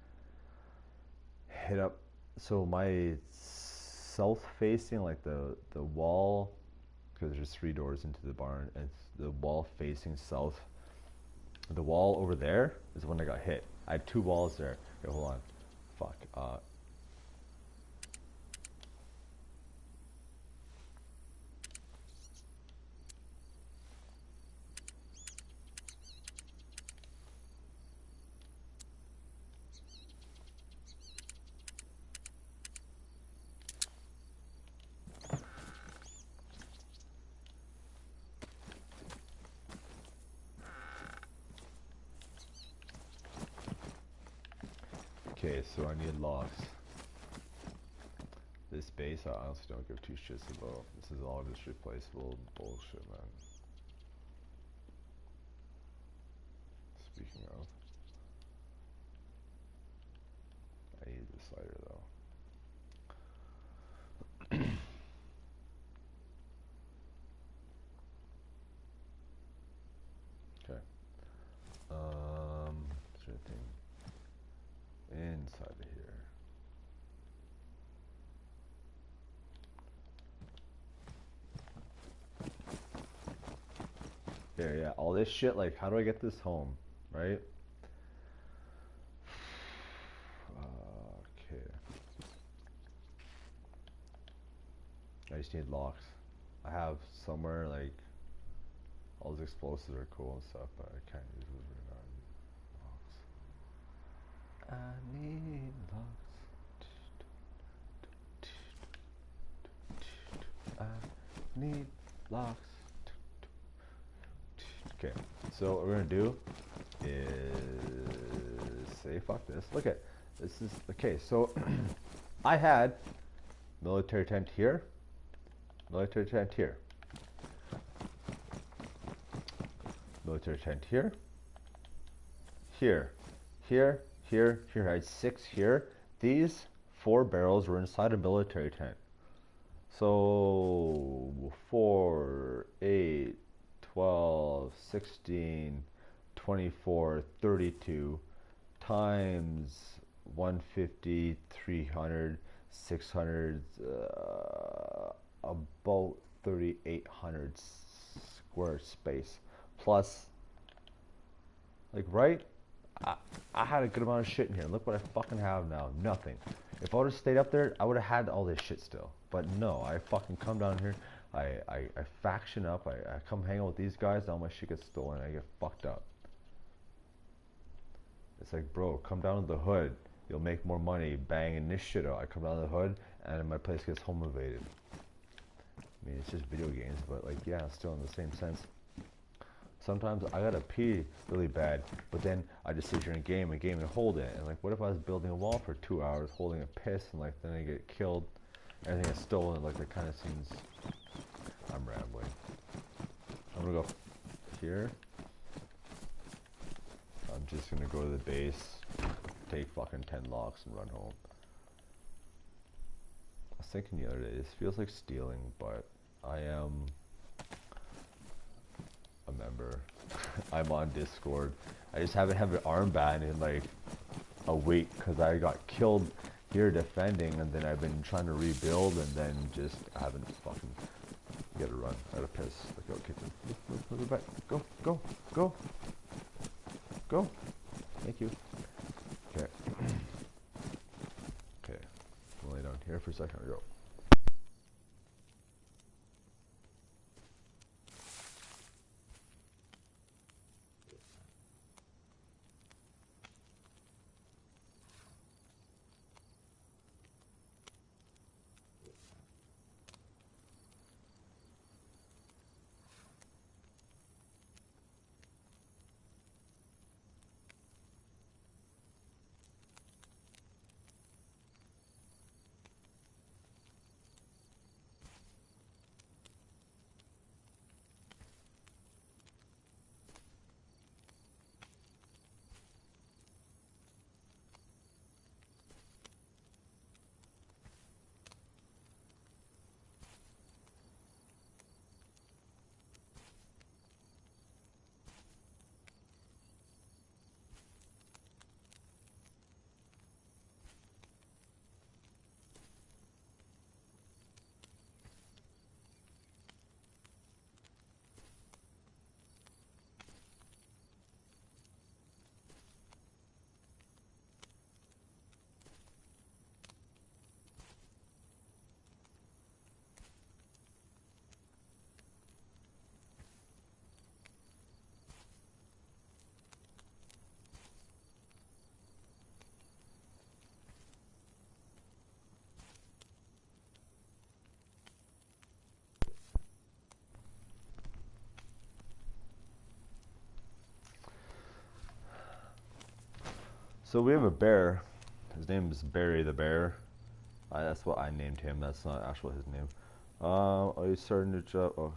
hit up. So my south facing, like the wall, because there's 3 doors into the barn, and the wall facing south. The wall over there is the one that got hit. I had 2 walls there. Okay, hold on. Fuck. Okay, so I need logs. This base, I honestly don't give 2 shits about. This is all just replaceable bullshit, man. Speaking of, I need the cider though. Okay. Is there anything inside of here? there. Yeah, all this shit. Like, how do I get this home? Right? Okay. I just need locks. I have somewhere like all those explosives are cool and stuff, but I can't use those right now. Locks. I need locks. I need locks. Okay, so what we're gonna do is say fuck this. Look at this is okay. So I had military tent here, military tent here, military tent here, here, here, here, here. I had 6 here. These 4 barrels were inside a military tent. So 4, 8, 12, 16, 24, 32 times 150, 300, 600, about 3,800 square space. Plus, like, right? I had a good amount of shit in here. Look what I fucking have now. Nothing. If I would have stayed up there, I would have had all this shit still. But no, I fucking come down here. I faction up. I come hang out with these guys. All my shit gets stolen. I get fucked up. It's like, bro, come down to the hood. You'll make more money banging this shit out. I come down to the hood, and my place gets home invaded. I mean, it's just video games, but like, yeah, still in the same sense. Sometimes I gotta pee really bad, but then I just sit here and game and hold it. And like, what if I was building a wall for 2 hours, holding a piss, and like then I get killed, everything gets stolen? Like, that kind of seems. I'm rambling. I'm gonna go here. I'm just gonna go to the base, take fucking 10 locks, and run home. I was thinking the other day, this feels like stealing, but I am a member. I'm on Discord. I just haven't had an armband in like a week because I got killed here defending, and then I've been trying to rebuild, and then just haven't fucking get a run out of piss. Like, go kitchen. Move back. Go, go, go, go. Thank you. Okay. Okay. I'll lay down here for a second. Go. So we have a bear. His name is Barry the Bear. That's what I named him. That's not actually his name. Oh, he's starting to jump. Oh.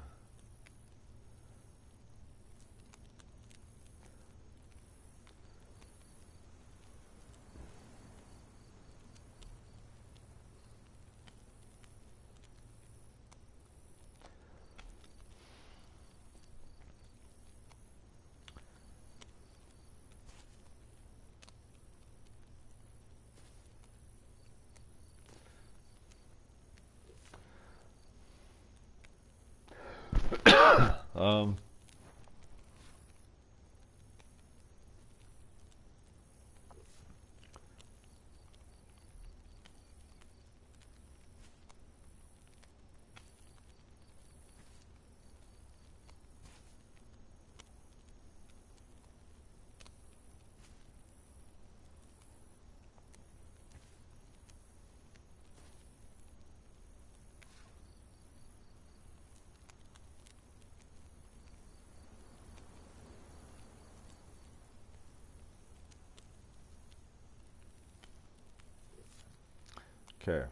Okay.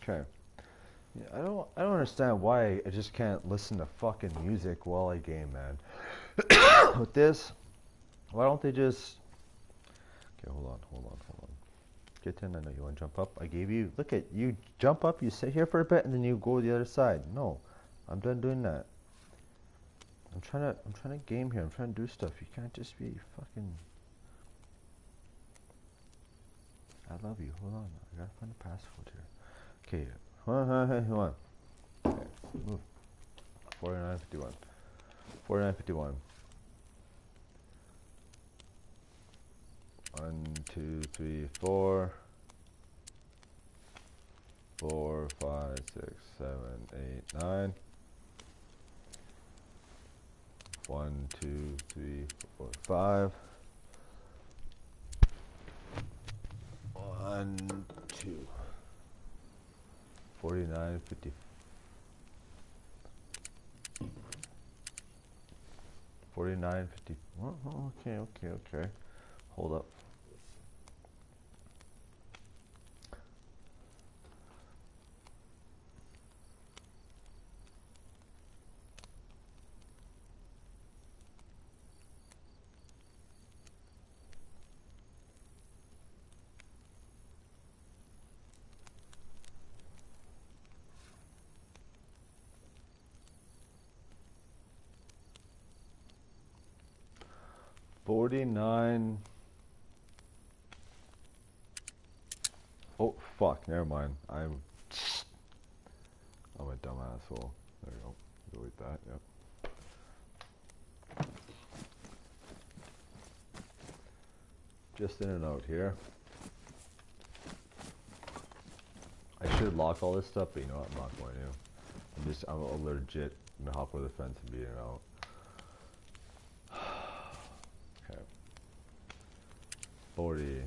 Okay. Yeah, I don't understand why I just can't listen to fucking music while I game, man. With this, why don't they just? Okay, hold on. Get in. I know you want to jump up. I gave you. Look at you. Jump up. You sit here for a bit, and then you go to the other side. No, I'm done doing that. I'm trying to game here. I'm trying to do stuff. You can't just be fucking. I love you. Hold on. I gotta find a password here. Okay. Hold on. Okay, move. 49.51. 49.51. 1, 2, 3, 4. 4, 5, 6, 7, 8, 9. 1, 2, 3, 4, 5. 1, 2. 49, 50. 49, 50. Oh, okay. Hold up. $49. Oh fuck! Never mind. I'm a dumb asshole. There you go. Delete that. Yep. Just in and out here. I should lock all this stuff, but you know what? I'm not going to. I'm legit gonna hop over the fence and beat it out. Okay. 40.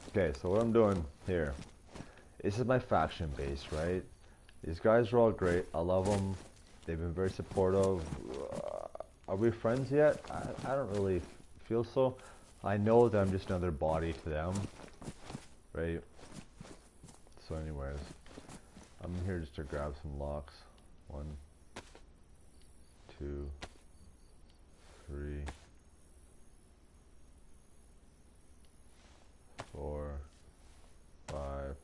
Okay, so what I'm doing here, this is my faction base, right? These guys are all great. I love them. They've been very supportive. Are we friends yet? I don't really feel so. I know that I'm just another body to them, right? So anyways, I'm here just to grab some locks. 1, 2, 3, 4, 5.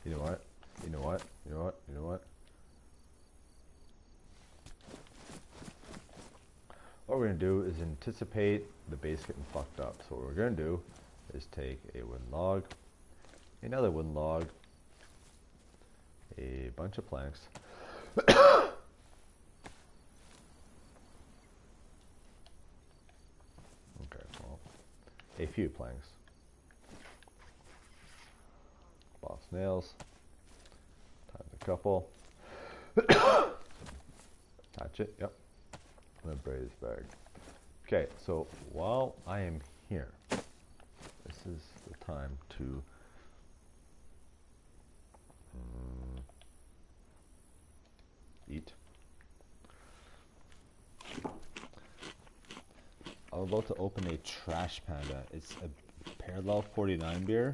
You know what? What we're going to do is anticipate the base getting fucked up. So what we're going to do is take a wooden log, another wooden log, a bunch of planks, okay, well, a few planks, box nails, times a couple, attach it, yep. I'm going to braid this bag. Okay, so while I am here, this is the time to eat. I'm about to open a Trash Panda. It's a Parallel 49 beer.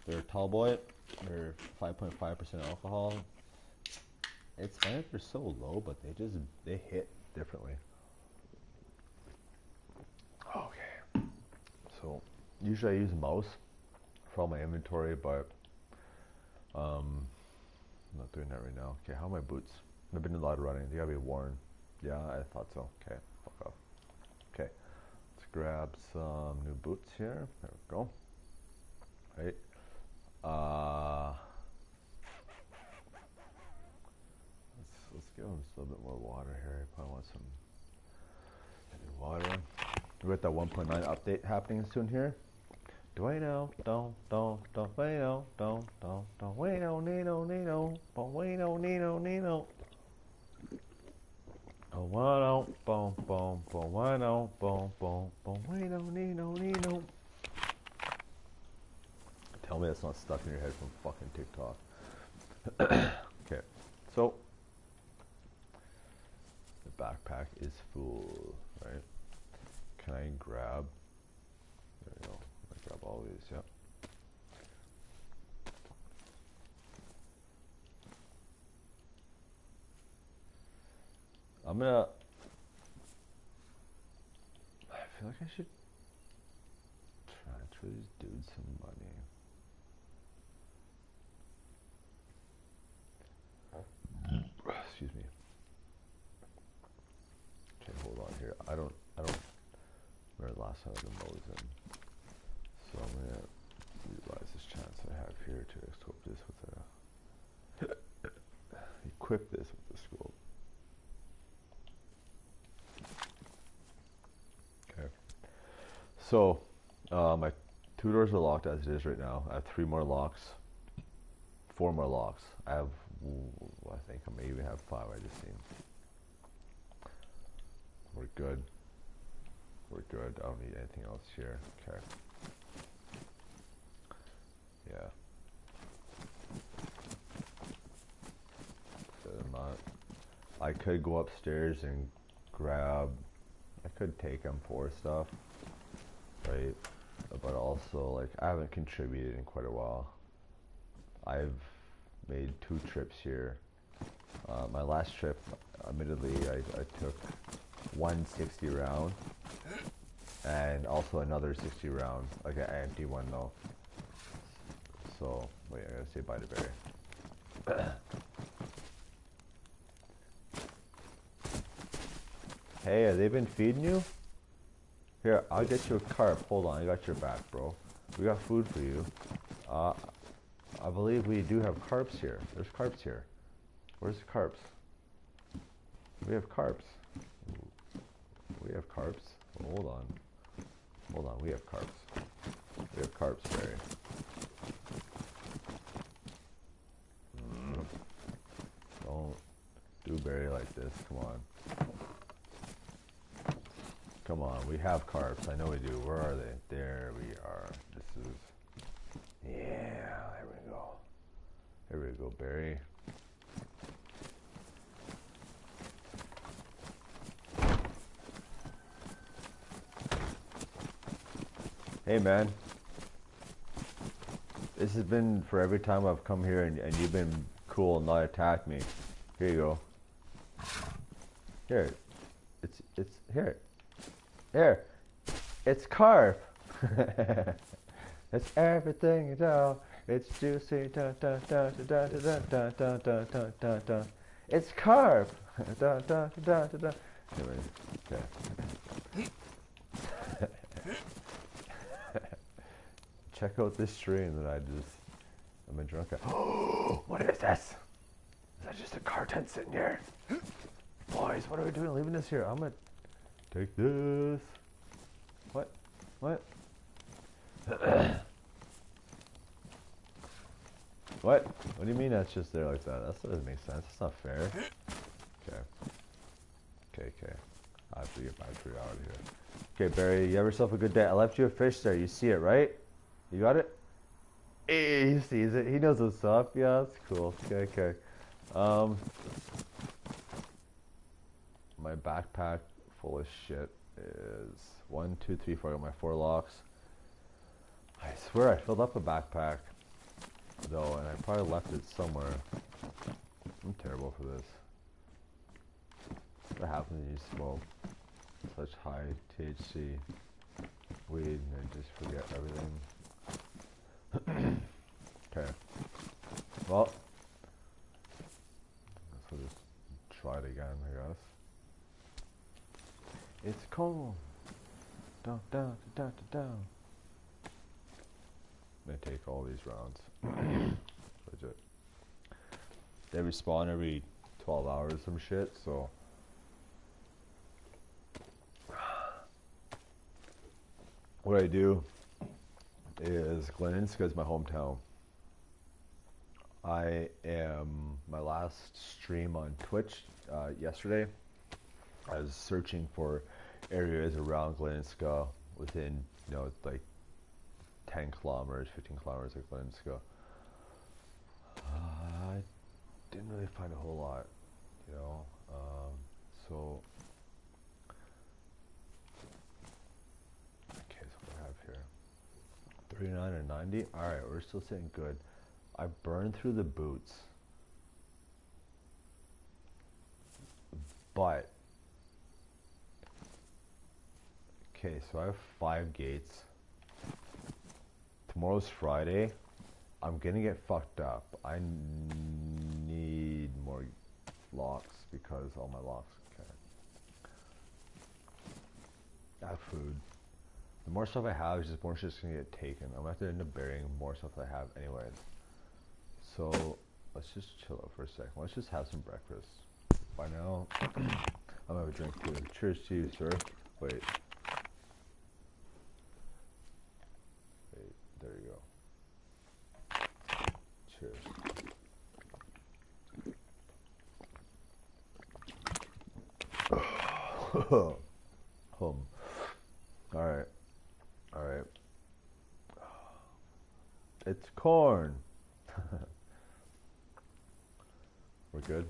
They're a tall boy. They're 5.5% alcohol. It's funny that they're so low, but they hit differently. Okay. So usually I use a mouse for all my inventory, but I'm not doing that right now. Okay, how are my boots? I've been doing a lot of running. They gotta be worn. Yeah, I thought so. Okay, fuck off. Okay, let's grab some new boots here. There we go. Right. Let's give them just a little bit more water here. I probably want some water. We got that 1.9 update happening soon here. Bueno, don't, bueno, don't, bueno, nino, nino, bueno, nino, nino. Oh, bueno, bueno, bueno, nino, nino. Tell me it's not stuck in your head from fucking TikTok. Okay, so the backpack is full, right? Can I grab? There we go. I grab all these. Yep. I'm gonna. I feel like I should transfer these dudes some money. Excuse me. Okay, hold on here. I don't remember the last time I was in. So I'm gonna utilize this chance I have here to equip this with a equip this with the scope. Okay. So my 2 doors are locked as it is right now. I have 3 more locks, 4 more locks. I have, I think I may even have 5. I just seen. We're good. We're good. I don't need anything else here. Okay. Yeah. I could go upstairs and grab. I could take M4 stuff, right? But also, like, I haven't contributed in quite a while. I've made 2 trips here. My last trip, admittedly, I took 160 round and also another 60 round, like an empty one though. So wait, I gotta say bye to Barry. Hey, have they been feeding you? Here, I'll get you a carp. Hold on, I got your back, bro. We got food for you. I believe we do have carps here. There's carps here. Where's the carps? We have carps. We have carps. Hold on. Hold on, we have carps. We have carps, Barry. Don't do Barry like this. Come on. Come on, we have carps. I know we do. Where are they? There we are. This is... Yeah, there we go. There we go, Barry. Hey, man. This has been for every time I've come here and you've been cool and not attacked me. Here you go. Here. It's here. Here. It's carp. It's everything you know. It's juicy. Dun, dun, dun, dun, dun, dun, dun, dun, dun, dun, dun, dun. It's carp. Dun, dun, dun, dun, dun. Anyway, okay. Check out this stream that I'm a drunk at. What is this? Is that just a car tent sitting here? Boys, what are we doing leaving this here? I'm gonna take this. What? What? What? What do you mean that's just there like that? That doesn't make sense. That's not fair. Okay. Okay. I have to get back to reality here. Okay, Barry, you have yourself a good day. I left you a fish there. You see it, right? You got it? Hey, he sees it. He knows what's up. Yeah, that's cool. Okay. My backpack full of shit is 1, 2, 3, 4. I got my 4 locks. I swear I filled up a backpack though, and I probably left it somewhere. I'm terrible for this. What happens when you smoke such high THC weed and just forget everything? Okay. Well, so just try it again, I guess. It's cold. Down. I'm gonna take all these rounds. Legit. They respawn every 12 hours, some shit, so. What I do is Gleninska is my hometown. My last stream on Twitch yesterday. I was searching for areas around Gleninska within, like 10 kilometers, 15 kilometers of Gleninska. I didn't really find a whole lot, so okay, so what do I have here? 39 and 90. All right, we're still sitting good. I burned through the boots, but okay, so I have 5 gates. Tomorrow's Friday. I'm gonna get fucked up. I need more locks because all my locks. Okay. I have food. The more stuff I have, is just more shit's gonna get taken. I'm gonna have to end up burying more stuff that I have anyways. So let's just chill out for a second. Let's just have some breakfast. By now, I'm gonna have a drink too. Cheers to you, sir. Wait. There you go. Cheers. Alright. Alright. It's corn. We're good.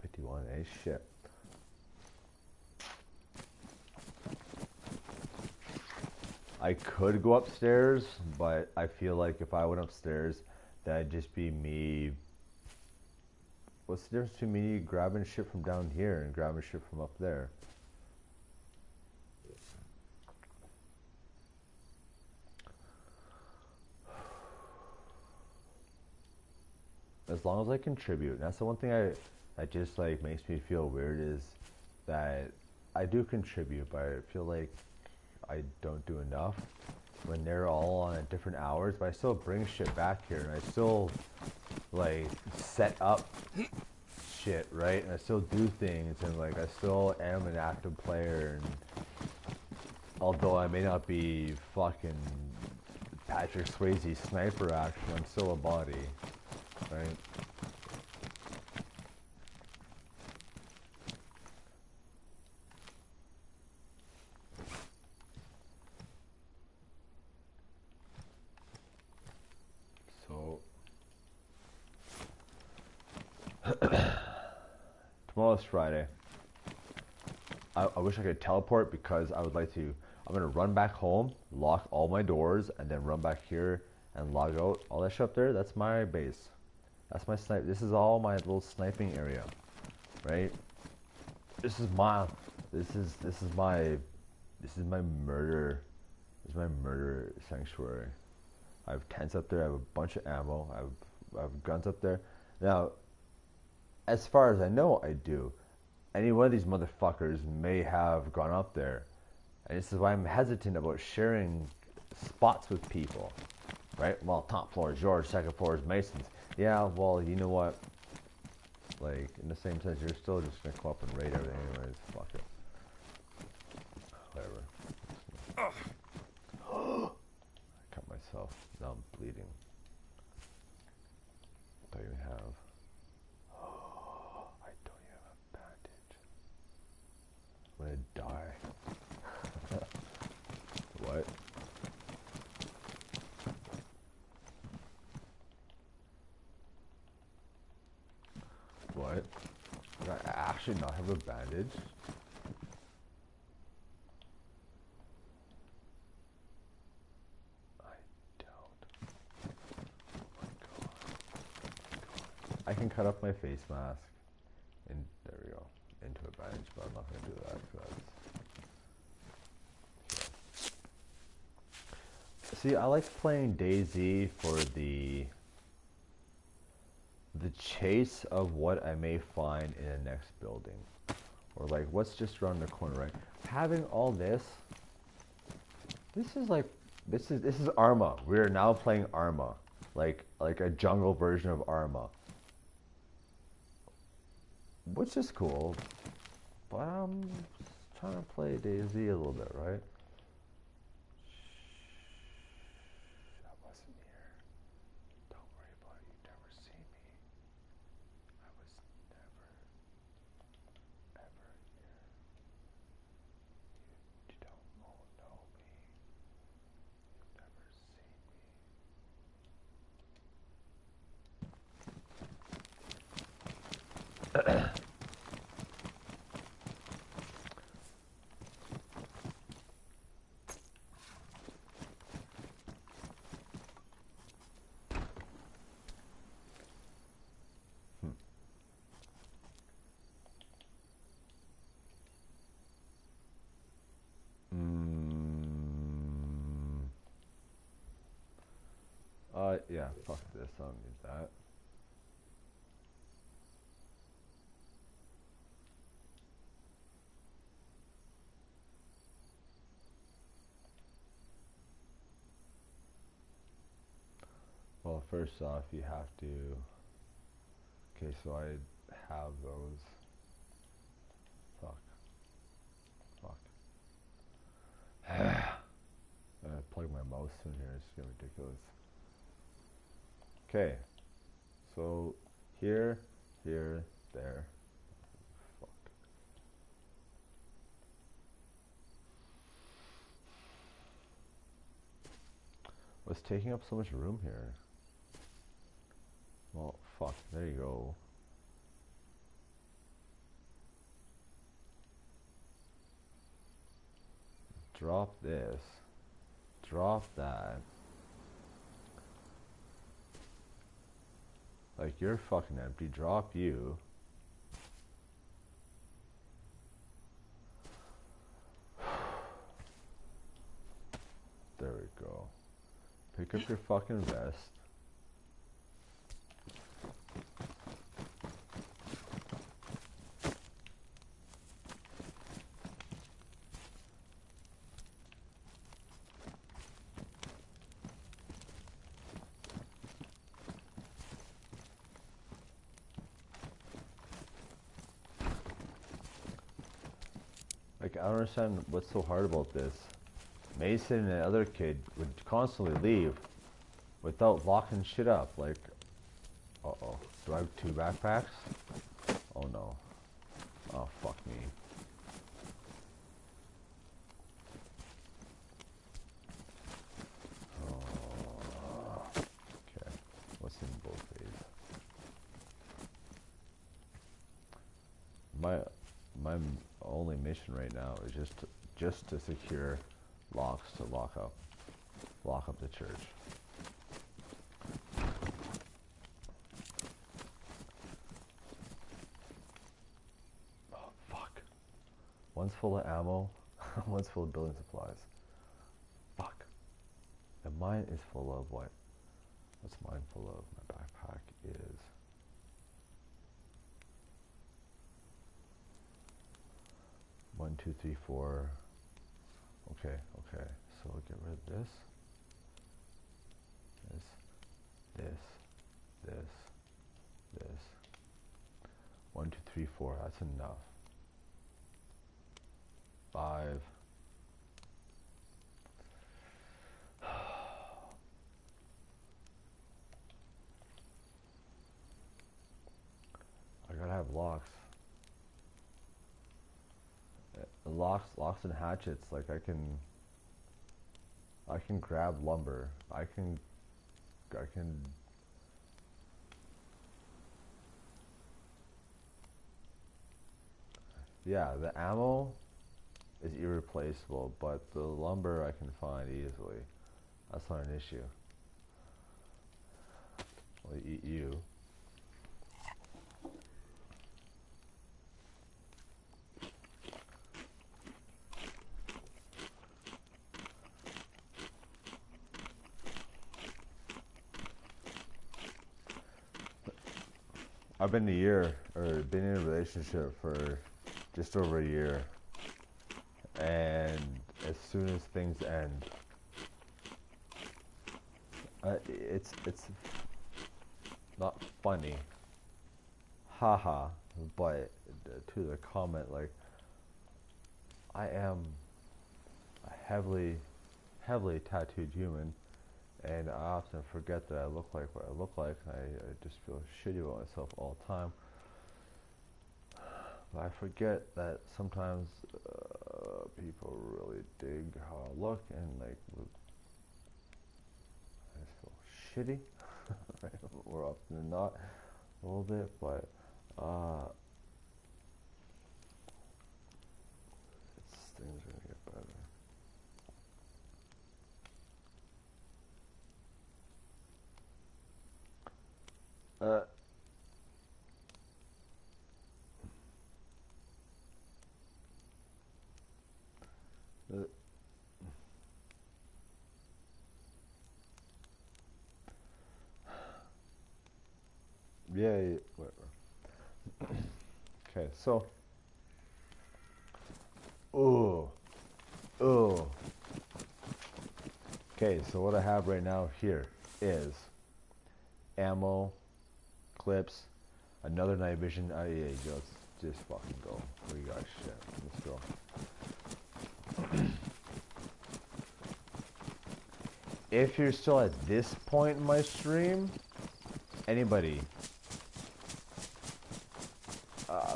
51, shit. I could go upstairs, but I feel like if I went upstairs, that'd just be me. What's the difference between me grabbing shit from down here and grabbing shit from up there? As long as I contribute. And that's the one thing that just like makes me feel weird is that I do contribute, but I feel like I don't do enough when they're all on at different hours, but I still bring shit back here and I still like set up shit, right? And I still do things and like I still am an active player, and although I may not be fucking Patrick Swayze sniper action, I'm still a body, right? Tomorrow's Friday. I wish I could teleport because I would like to. I'm gonna run back home, lock all my doors, and then run back here and log out. All that shit up there, that's my base. That's my snipe. This is all my little sniping area, right? This is my murder. This is my murder sanctuary. I have tents up there. I have a bunch of ammo. I have guns up there. Now, as far as I know, I do. Any one of these motherfuckers may have gone up there. And this is why I'm hesitant about sharing spots with people. Right? Well, top floor is yours, second floor is Mason's. Yeah, well, you know what? Like, in the same sense, you're still just gonna come up and raid everything anyways. Fuck it. Whatever. I cut myself. Now I'm bleeding. Don't even have. I don't even have a bandage. I'm gonna die. What? What? Did I actually not have a bandage? I don't. Oh my god. I can cut off my face mask. And there we go. Into a bandage, but I'm not gonna do that because see, I like playing DayZ for the chase of what I may find in the next building, or like what's just around the corner, right? Having all this is like this is Arma. We are now playing Arma, like a jungle version of Arma, which is cool. But I'm trying to play DayZ a little bit, right? I wasn't here. Don't worry about it. You never see me. I was never, ever here. You don't know me. You'll never see me. Yeah, fuck this, I don't need that. Well, first off, you have to... Okay, so I have those... Fuck. I'm gonna plug my mouse in here, it's getting ridiculous. Okay, so here, there. Fuck. What's taking up so much room here? Well, fuck, there you go. Drop this. Drop that. Like, you're fucking empty. Drop you. There we go. Pick up your fucking vest. Like, I don't understand what's so hard about this. Mason and the other kid would constantly leave without locking shit up. Like, uh-oh. Do I have 2 backpacks? Oh no. Oh, fuck me. Oh. Okay. What's in both ways? My only mission right now is just to secure locks to lock up the church. Oh fuck. One's full of ammo, one's full of building supplies. Fuck. And mine is full of what? What's mine full of? My backpack is 1, 2, 3, 4. Okay. So I'll get rid of this. This. 1, 2, 3, 4. That's enough. 5. I gotta have locks. Locks and hatchets. Like I can grab lumber. I can. Yeah, the ammo is irreplaceable, but the lumber I can find easily. That's not an issue. Well, eat you. I've been been in a relationship for just over a year, and as soon as things end, it's not funny, haha, but to the comment like, I am a heavily tattooed human, and I often forget that I look like what I look like. I just feel shitty about myself all the time. But I forget that sometimes people really dig how I look, and like I just feel shitty. More often than not, a little bit, but things are gonna get better. Yeah, whatever. Okay, so, oh. Okay, so what I have right now here is ammo, clips, another night vision. Yeah, you go. Just fucking go. We got shit. Let's go. If you're still at this point in my stream, anybody,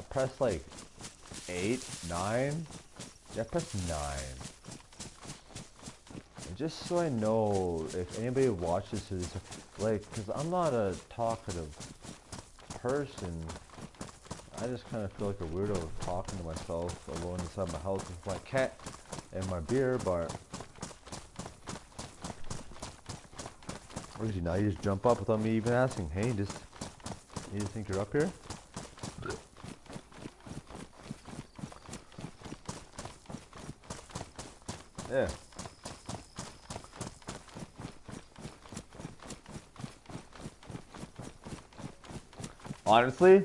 press like 8, 9. Yeah, press 9. And just so I know if anybody watches this, like, because I'm not a talkative person. I just kind of feel like a weirdo talking to myself alone inside my house with my cat and my beer, but what is you now? You just jump up without me even asking. Hey, you just think you're up here? Yeah. Honestly,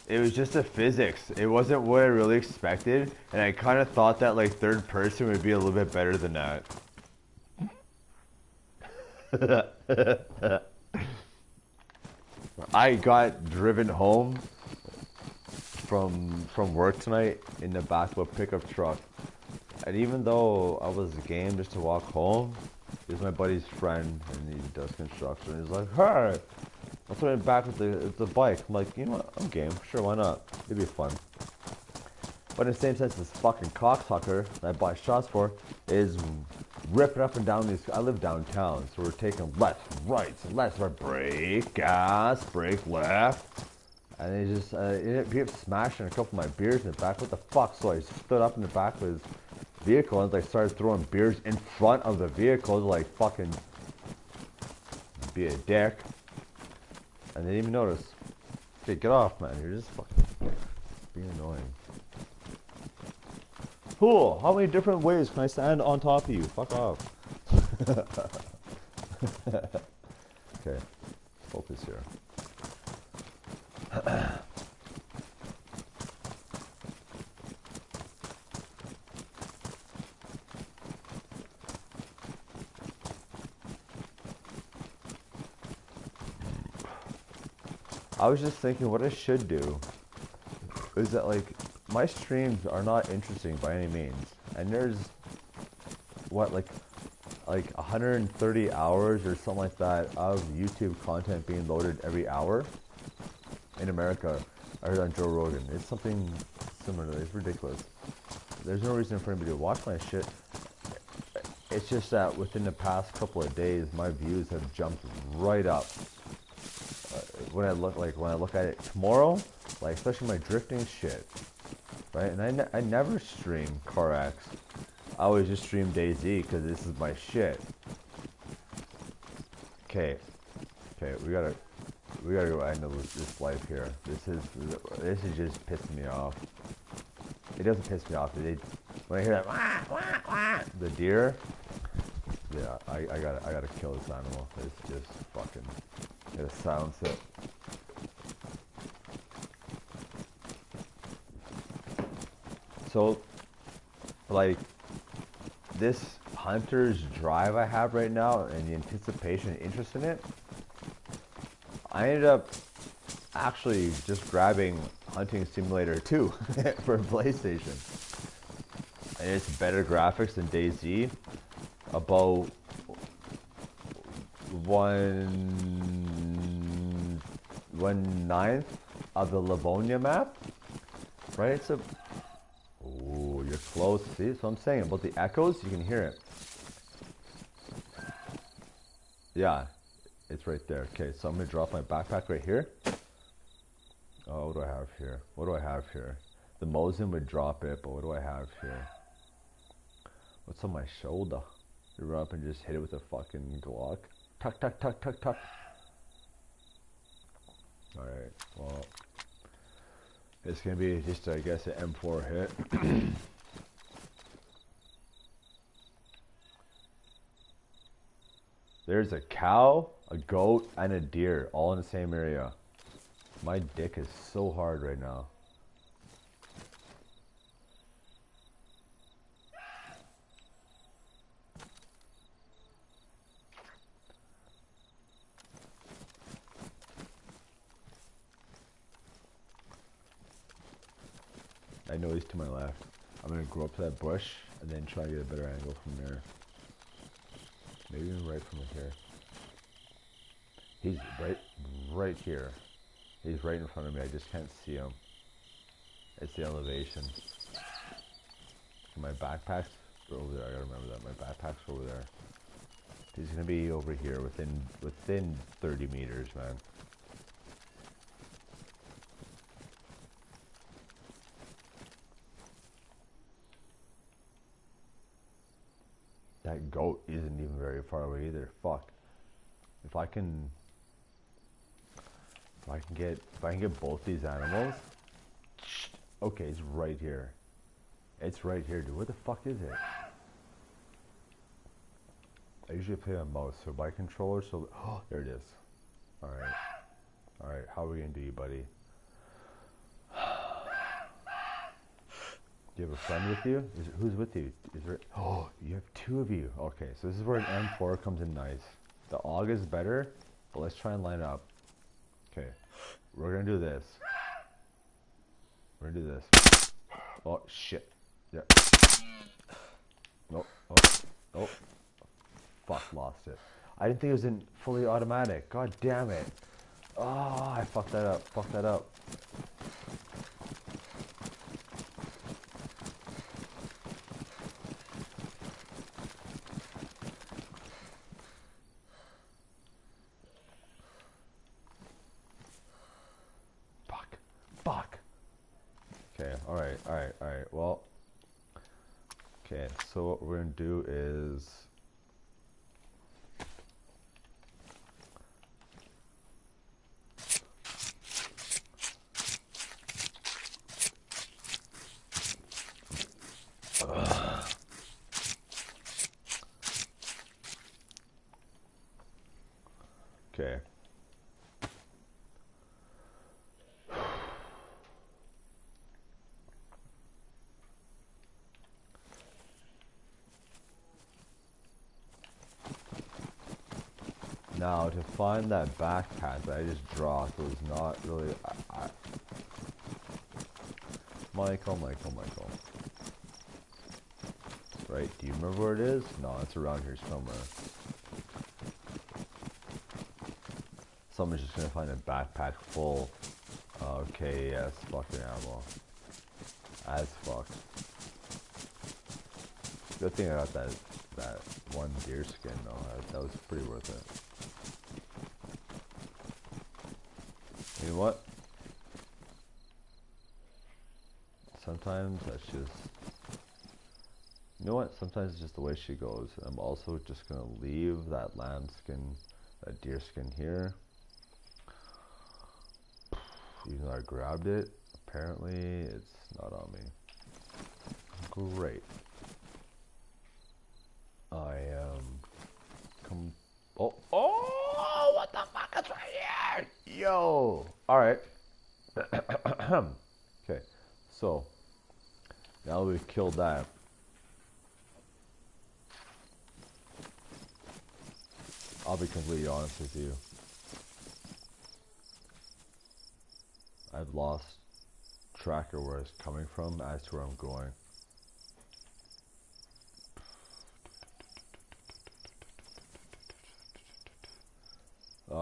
it was just a physics. It wasn't what I really expected, and I kind of thought that like third person would be a little bit better than that. I got driven home from work tonight in the back of a pickup truck, and even though I was game just to walk home, he's my buddy's friend and he does construction. He's like, "Hey, let's go back with the bike." I'm like, you know what? I'm game. Sure, why not? It'd be fun. But in the same sense, this fucking cocksucker that I bought shots for is ripping up and down these. I live downtown, so we're taking left, right, left, right, brake, gas, brake, left. And he just he kept smashing a couple of my beers in the back. What the fuck? So I stood up in the back of his vehicle and I started throwing beers in front of the vehicle, like fucking be a dick. And they didn't even notice. Okay, get off, man. You're just fucking being annoying. Cool. How many different ways can I stand on top of you? Fuck off. Okay. Focus here. I was just thinking what I should do is that like my streams are not interesting by any means, and there's what like 130 hours or something like that of YouTube content being loaded every hour in America. I heard on Joe Rogan. It's something similar. It's ridiculous. There's no reason for anybody to watch my shit. It's just that within the past couple of days, my views have jumped right up. When I look at it tomorrow, like especially my drifting shit, right? And I never stream CarX. I always just stream DayZ because this is my shit. Okay, we gotta go end this life here. This is just pissing me off. It doesn't piss me off. When I hear that wah, wah, wah, the deer, yeah, I gotta kill this animal. It's just fucking. Gotta silence it. So, like, this hunter's drive I have right now and the anticipation and interest in it, I ended up actually just grabbing Hunting Simulator 2 for PlayStation. and it's better graphics than DayZ. About one ninth of the Livonia map, right? It's a. Oh, you're close. See, that's what I'm saying about the echoes. You can hear it. Yeah, it's right there. Okay, so I'm gonna drop my backpack right here. Oh, what do I have here? What do I have here? The Mosin would drop it, but what do I have here? What's on my shoulder? You run up and just hit it with a fucking Glock. Tuck, tuck, tuck, tuck, tuck. Alright, well. It's gonna be just, I guess, an M4 hit. There's a cow, a goat, and a deer all in the same area. My dick is so hard right now. I know he's to my left. I'm gonna go up to that bush and then try to get a better angle from there. Maybe even right from here. He's right here. He's right in front of me. I just can't see him. It's the elevation. My backpack's over there. I gotta remember that. My backpack's over there. He's gonna be over here within 30 meters, man. That goat isn't even very far away either. Fuck. If I can get both these animals. Okay, it's right here. It's right here, dude. Where the fuck is it? I usually play on mouse, so by controller, so oh, there it is. Alright. Alright, how are we gonna do you, buddy? Do you have a friend with you? Who's with you? Is there? Oh, you have two of you. Okay, so this is where an M4 comes in nice. The AUG is better, but let's try and line up. Okay, we're gonna do this. We're gonna do this. Oh shit! Yeah. Nope. Oh. Oh. Fuck, lost it. I didn't think it was in fully automatic. God damn it! Oh, I fucked that up. Fucked that up. Fuck. Okay, alright. Well, okay, so what we're gonna do is okay. Now, to find that backpack that I just dropped was not really... Michael. Right, do you remember where it is? No, it's around here somewhere. Someone's just gonna find a backpack full of KAS fucking ammo. As fuck. Good thing I got that one deer skin though. That was pretty worth it. You know what? Sometimes that's just... You know what? Sometimes it's just the way she goes. I'm also just gonna leave that lamb skin, that deer skin here. Even though I grabbed it, apparently it's not on me. Great. I am... Oh, what the fuck is right here? Yo! Alright. Okay, so, now we've killed that. I'll be completely honest with you. I've lost track of where it's coming from as to where I'm going. I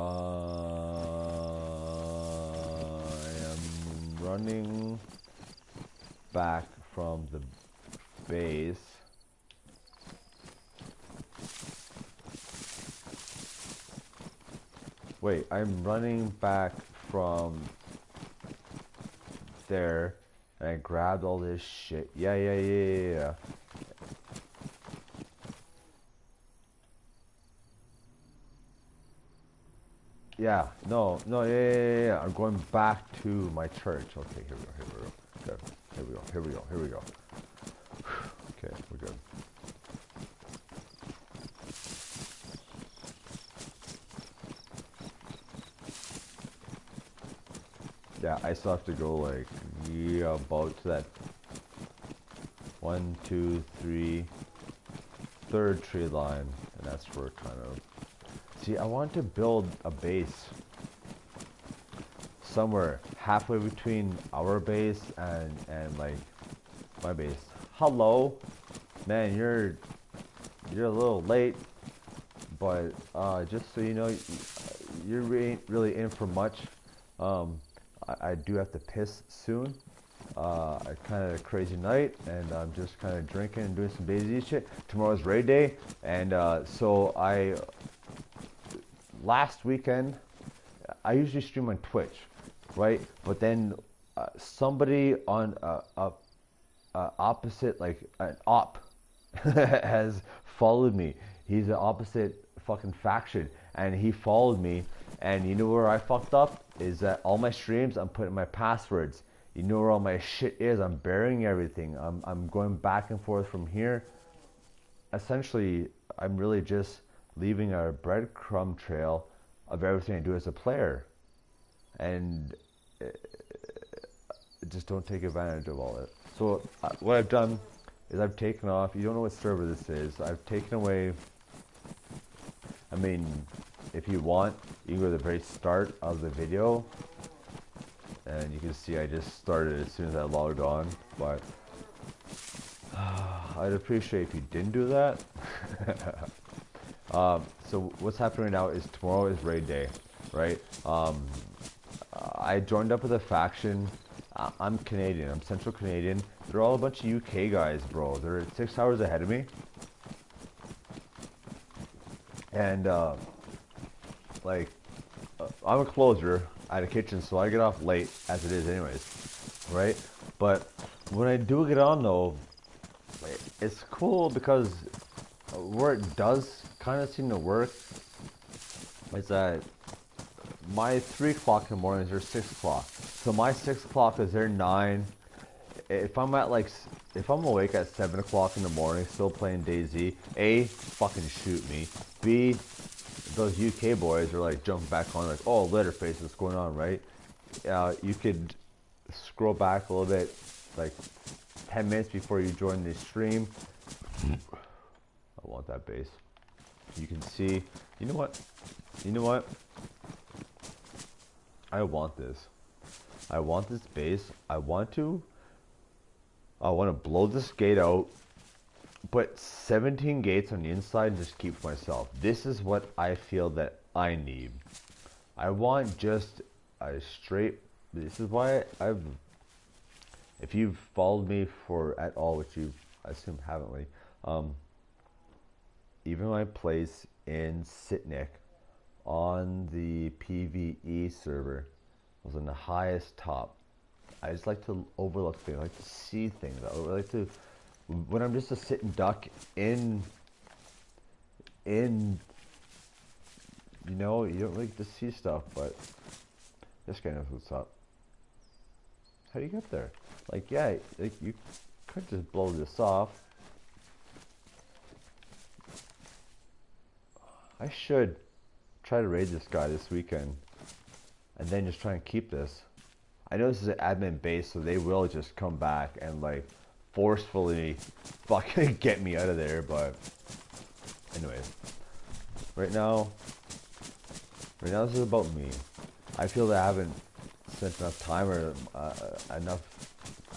am running back from the base. Wait, I'm running back from there, and I grabbed all this shit. Yeah. Yeah, no, yeah. I'm going back to my church. Okay, here we go. Good. Here we go. Okay, we're good. Yeah, I still have to go like about to that 1, 2, 3, third tree line, and that's where kind of. See, I want to build a base somewhere halfway between our base and like my base. Hello, man, you're a little late, but just so you know, you ain't really in for much. I do have to piss soon. I kind of a crazy night, and I'm just kind of drinking and doing some DayZ shit. Tomorrow's raid day, and so last weekend, I usually stream on Twitch, right? But then somebody on opposite, like an op, has followed me. He's the opposite fucking faction, and he followed me. And you know where I fucked up? Is that all my streams, I'm putting my passwords. You know where all my shit is? I'm burying everything. I'm going back and forth from here. Essentially, I'm really just leaving a breadcrumb trail of everything I do as a player, and just don't take advantage of all it. So what I've done is I've taken off. You don't know what server this is. I've taken away. I mean, if you want, you can go to the very start of the video, and you can see I just started as soon as I logged on. But I'd appreciate if you didn't do that. So what's happening right now is tomorrow is raid day, right? I joined up with a faction. I'm Canadian. I'm Central Canadian. They're all a bunch of UK guys, bro. They're 6 hours ahead of me. And I'm a closer at a kitchen, so I get off late as it is anyways, right? But when I do get on though, it's cool because where it does kind of seem to work is that my 3 o'clock in the morning is their 6 o'clock. So my 6 o'clock is their 9. If I'm awake at 7 o'clock in the morning still playing DayZ, A, fucking shoot me. B, those UK boys are like jumping back on like, oh, Letterface, what's going on, right? You could scroll back a little bit, like 10 minutes before you join the stream. I want that base. You can see, you know what? I want this. I want this base. I want to blow this gate out, put 17 gates on the inside and just keep for myself. This is what I feel that I need. I want just a straight, this is why if you've followed me for at all, which you I assume haven't, even my place in Sitnik on the PvE server was on the highest top. I just like to overlook things. I like to see things. I like to, when I'm just a sitting duck in, you know, you don't like to see stuff, but this guy knows what's up. How do you get there? Like, yeah, like you could just blow this off. I should try to raid this guy this weekend and then just try and keep this. I know this is an admin base, so they will just come back and like forcefully fucking get me out of there, but anyways. Right now this is about me. I feel that I haven't spent enough time or I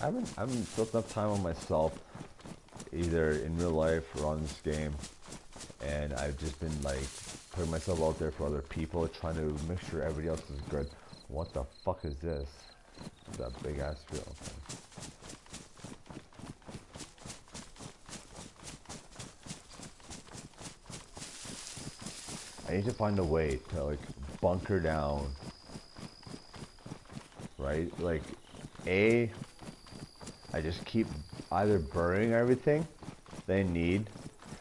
haven't built enough time on myself, either in real life or on this game. and I've just been like putting myself out there for other people, trying to make sure everybody else is good. What the fuck is this? That big ass field. I need to find a way to like bunker down, right? Like, I just keep either burning everything they need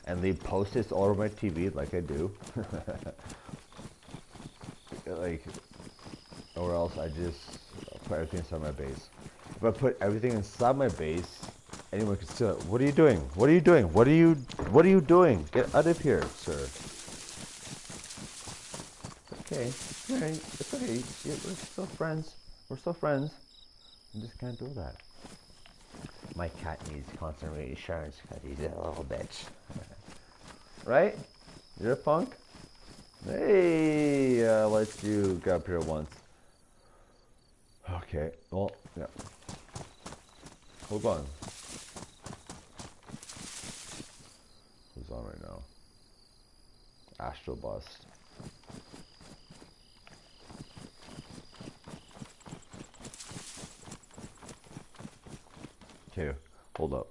and leave post-its all over my TV like I do. Like, or else I just put everything inside my base. If I put everything inside my base, anyone can steal it. What are you doing? What are you doing? What are you doing? Get out of here, sir. Okay, alright, it's okay. Yeah, we're still friends. We're still friends. I just can't do that. My cat needs constant reassurance because he's a little bitch. Right? You're a punk? Hey, let's you get up here once. Okay, well, yeah. Hold on. Who's on right now? Astro Bust. Okay, hold up.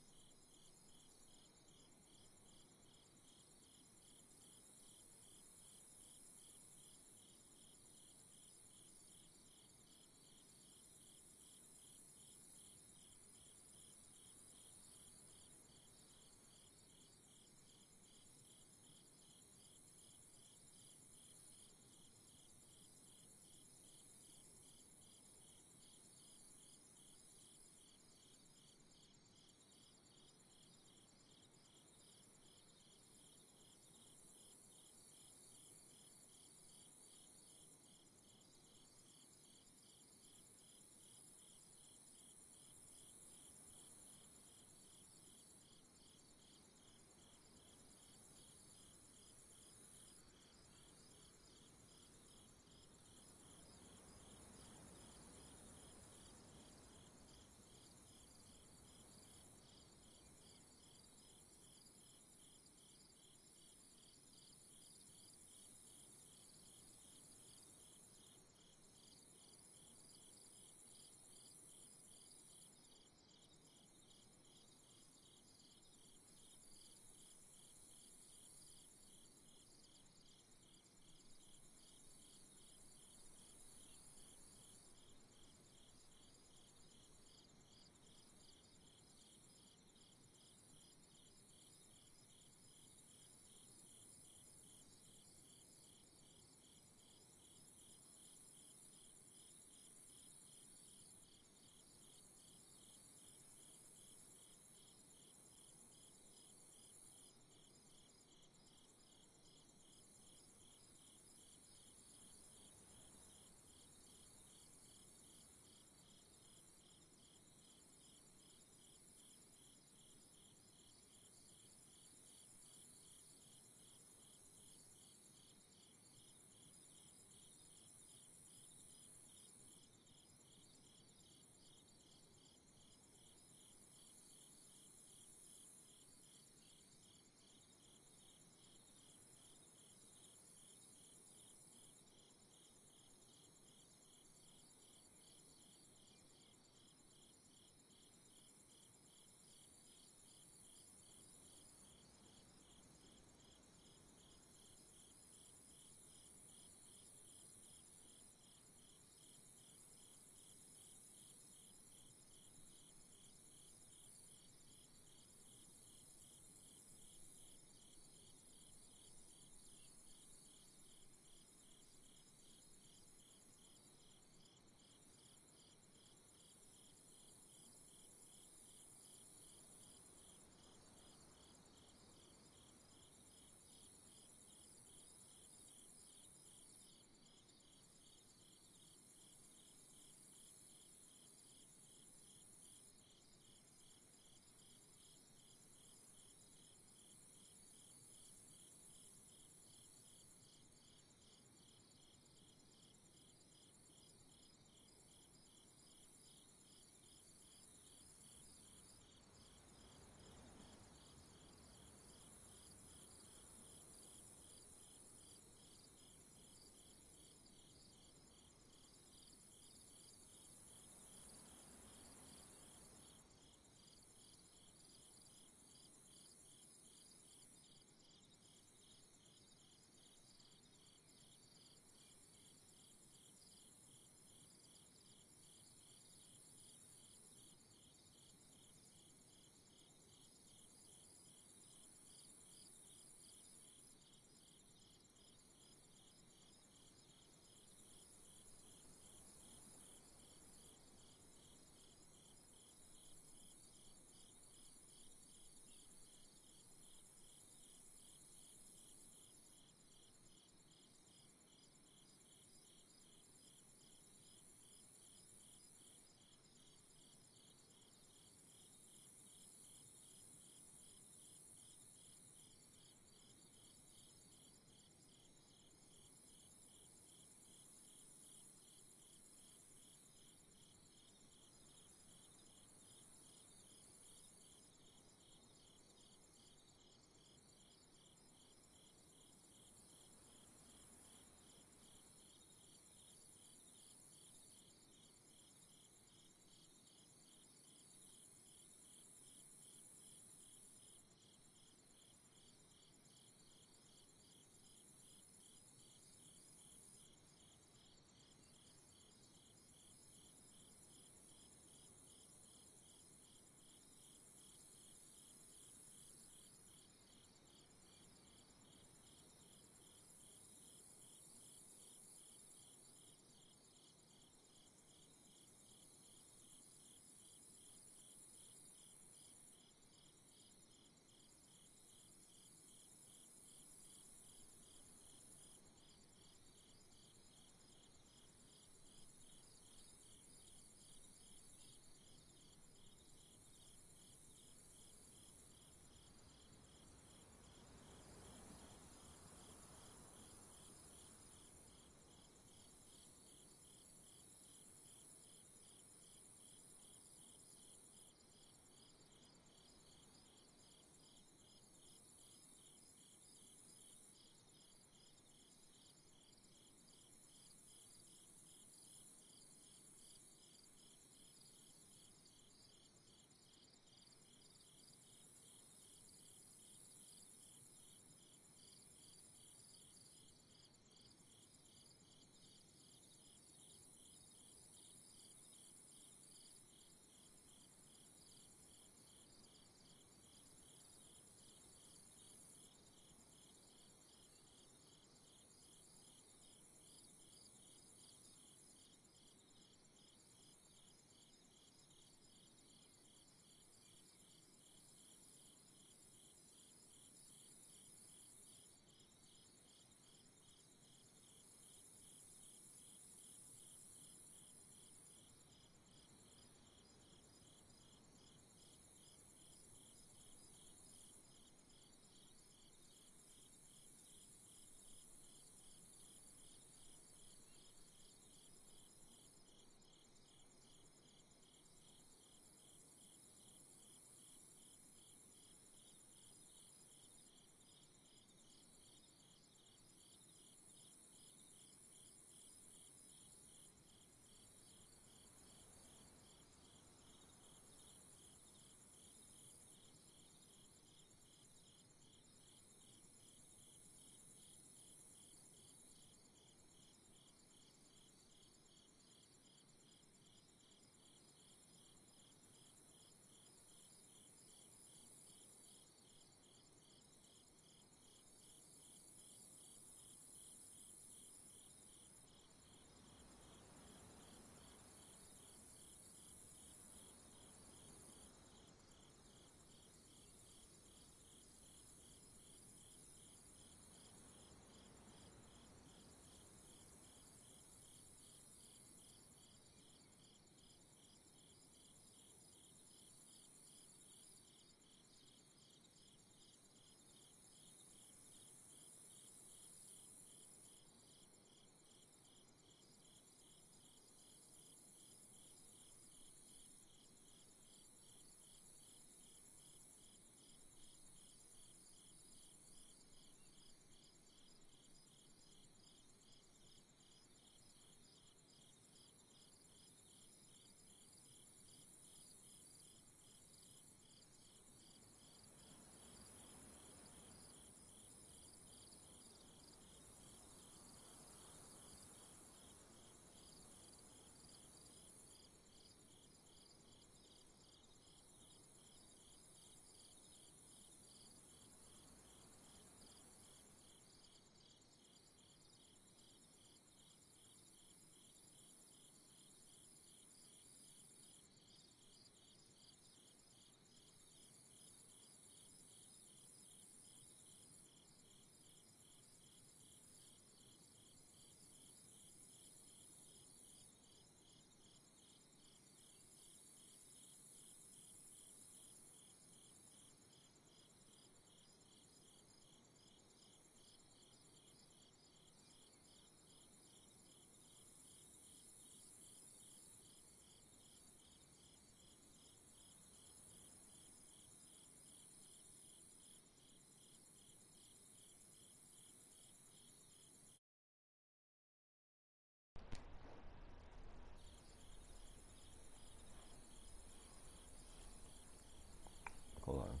Hold on.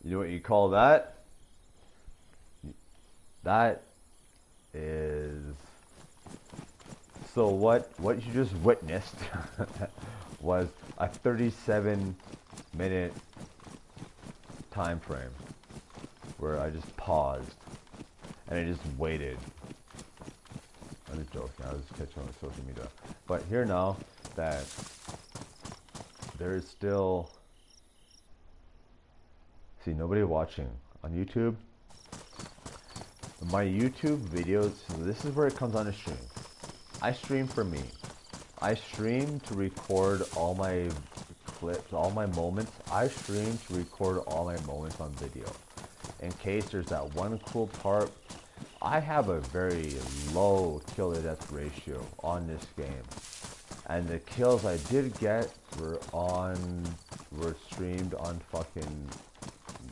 You know what you call that? That is... So what you just witnessed was a 37-minute time frame where I just paused and I just waited. I'm just joking. I was catching on social media. But here now that there is still... See, nobody watching on YouTube. My YouTube videos, so this is where it comes on to stream. I stream for me. I stream to record all my clips, all my moments. I stream to record all my moments on video. In case there's that one cool part. I have a very low kill to death ratio on this game. And the kills I did get were streamed on fucking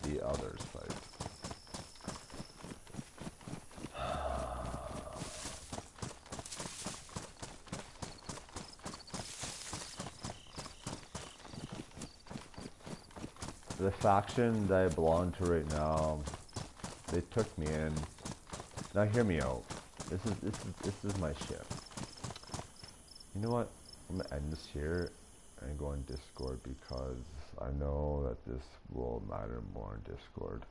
the other site. The faction that I belong to right now, they took me in. Now hear me out. This is my ship. You know what? I'm gonna end this here and go on Discord because I know that this will matter more on Discord.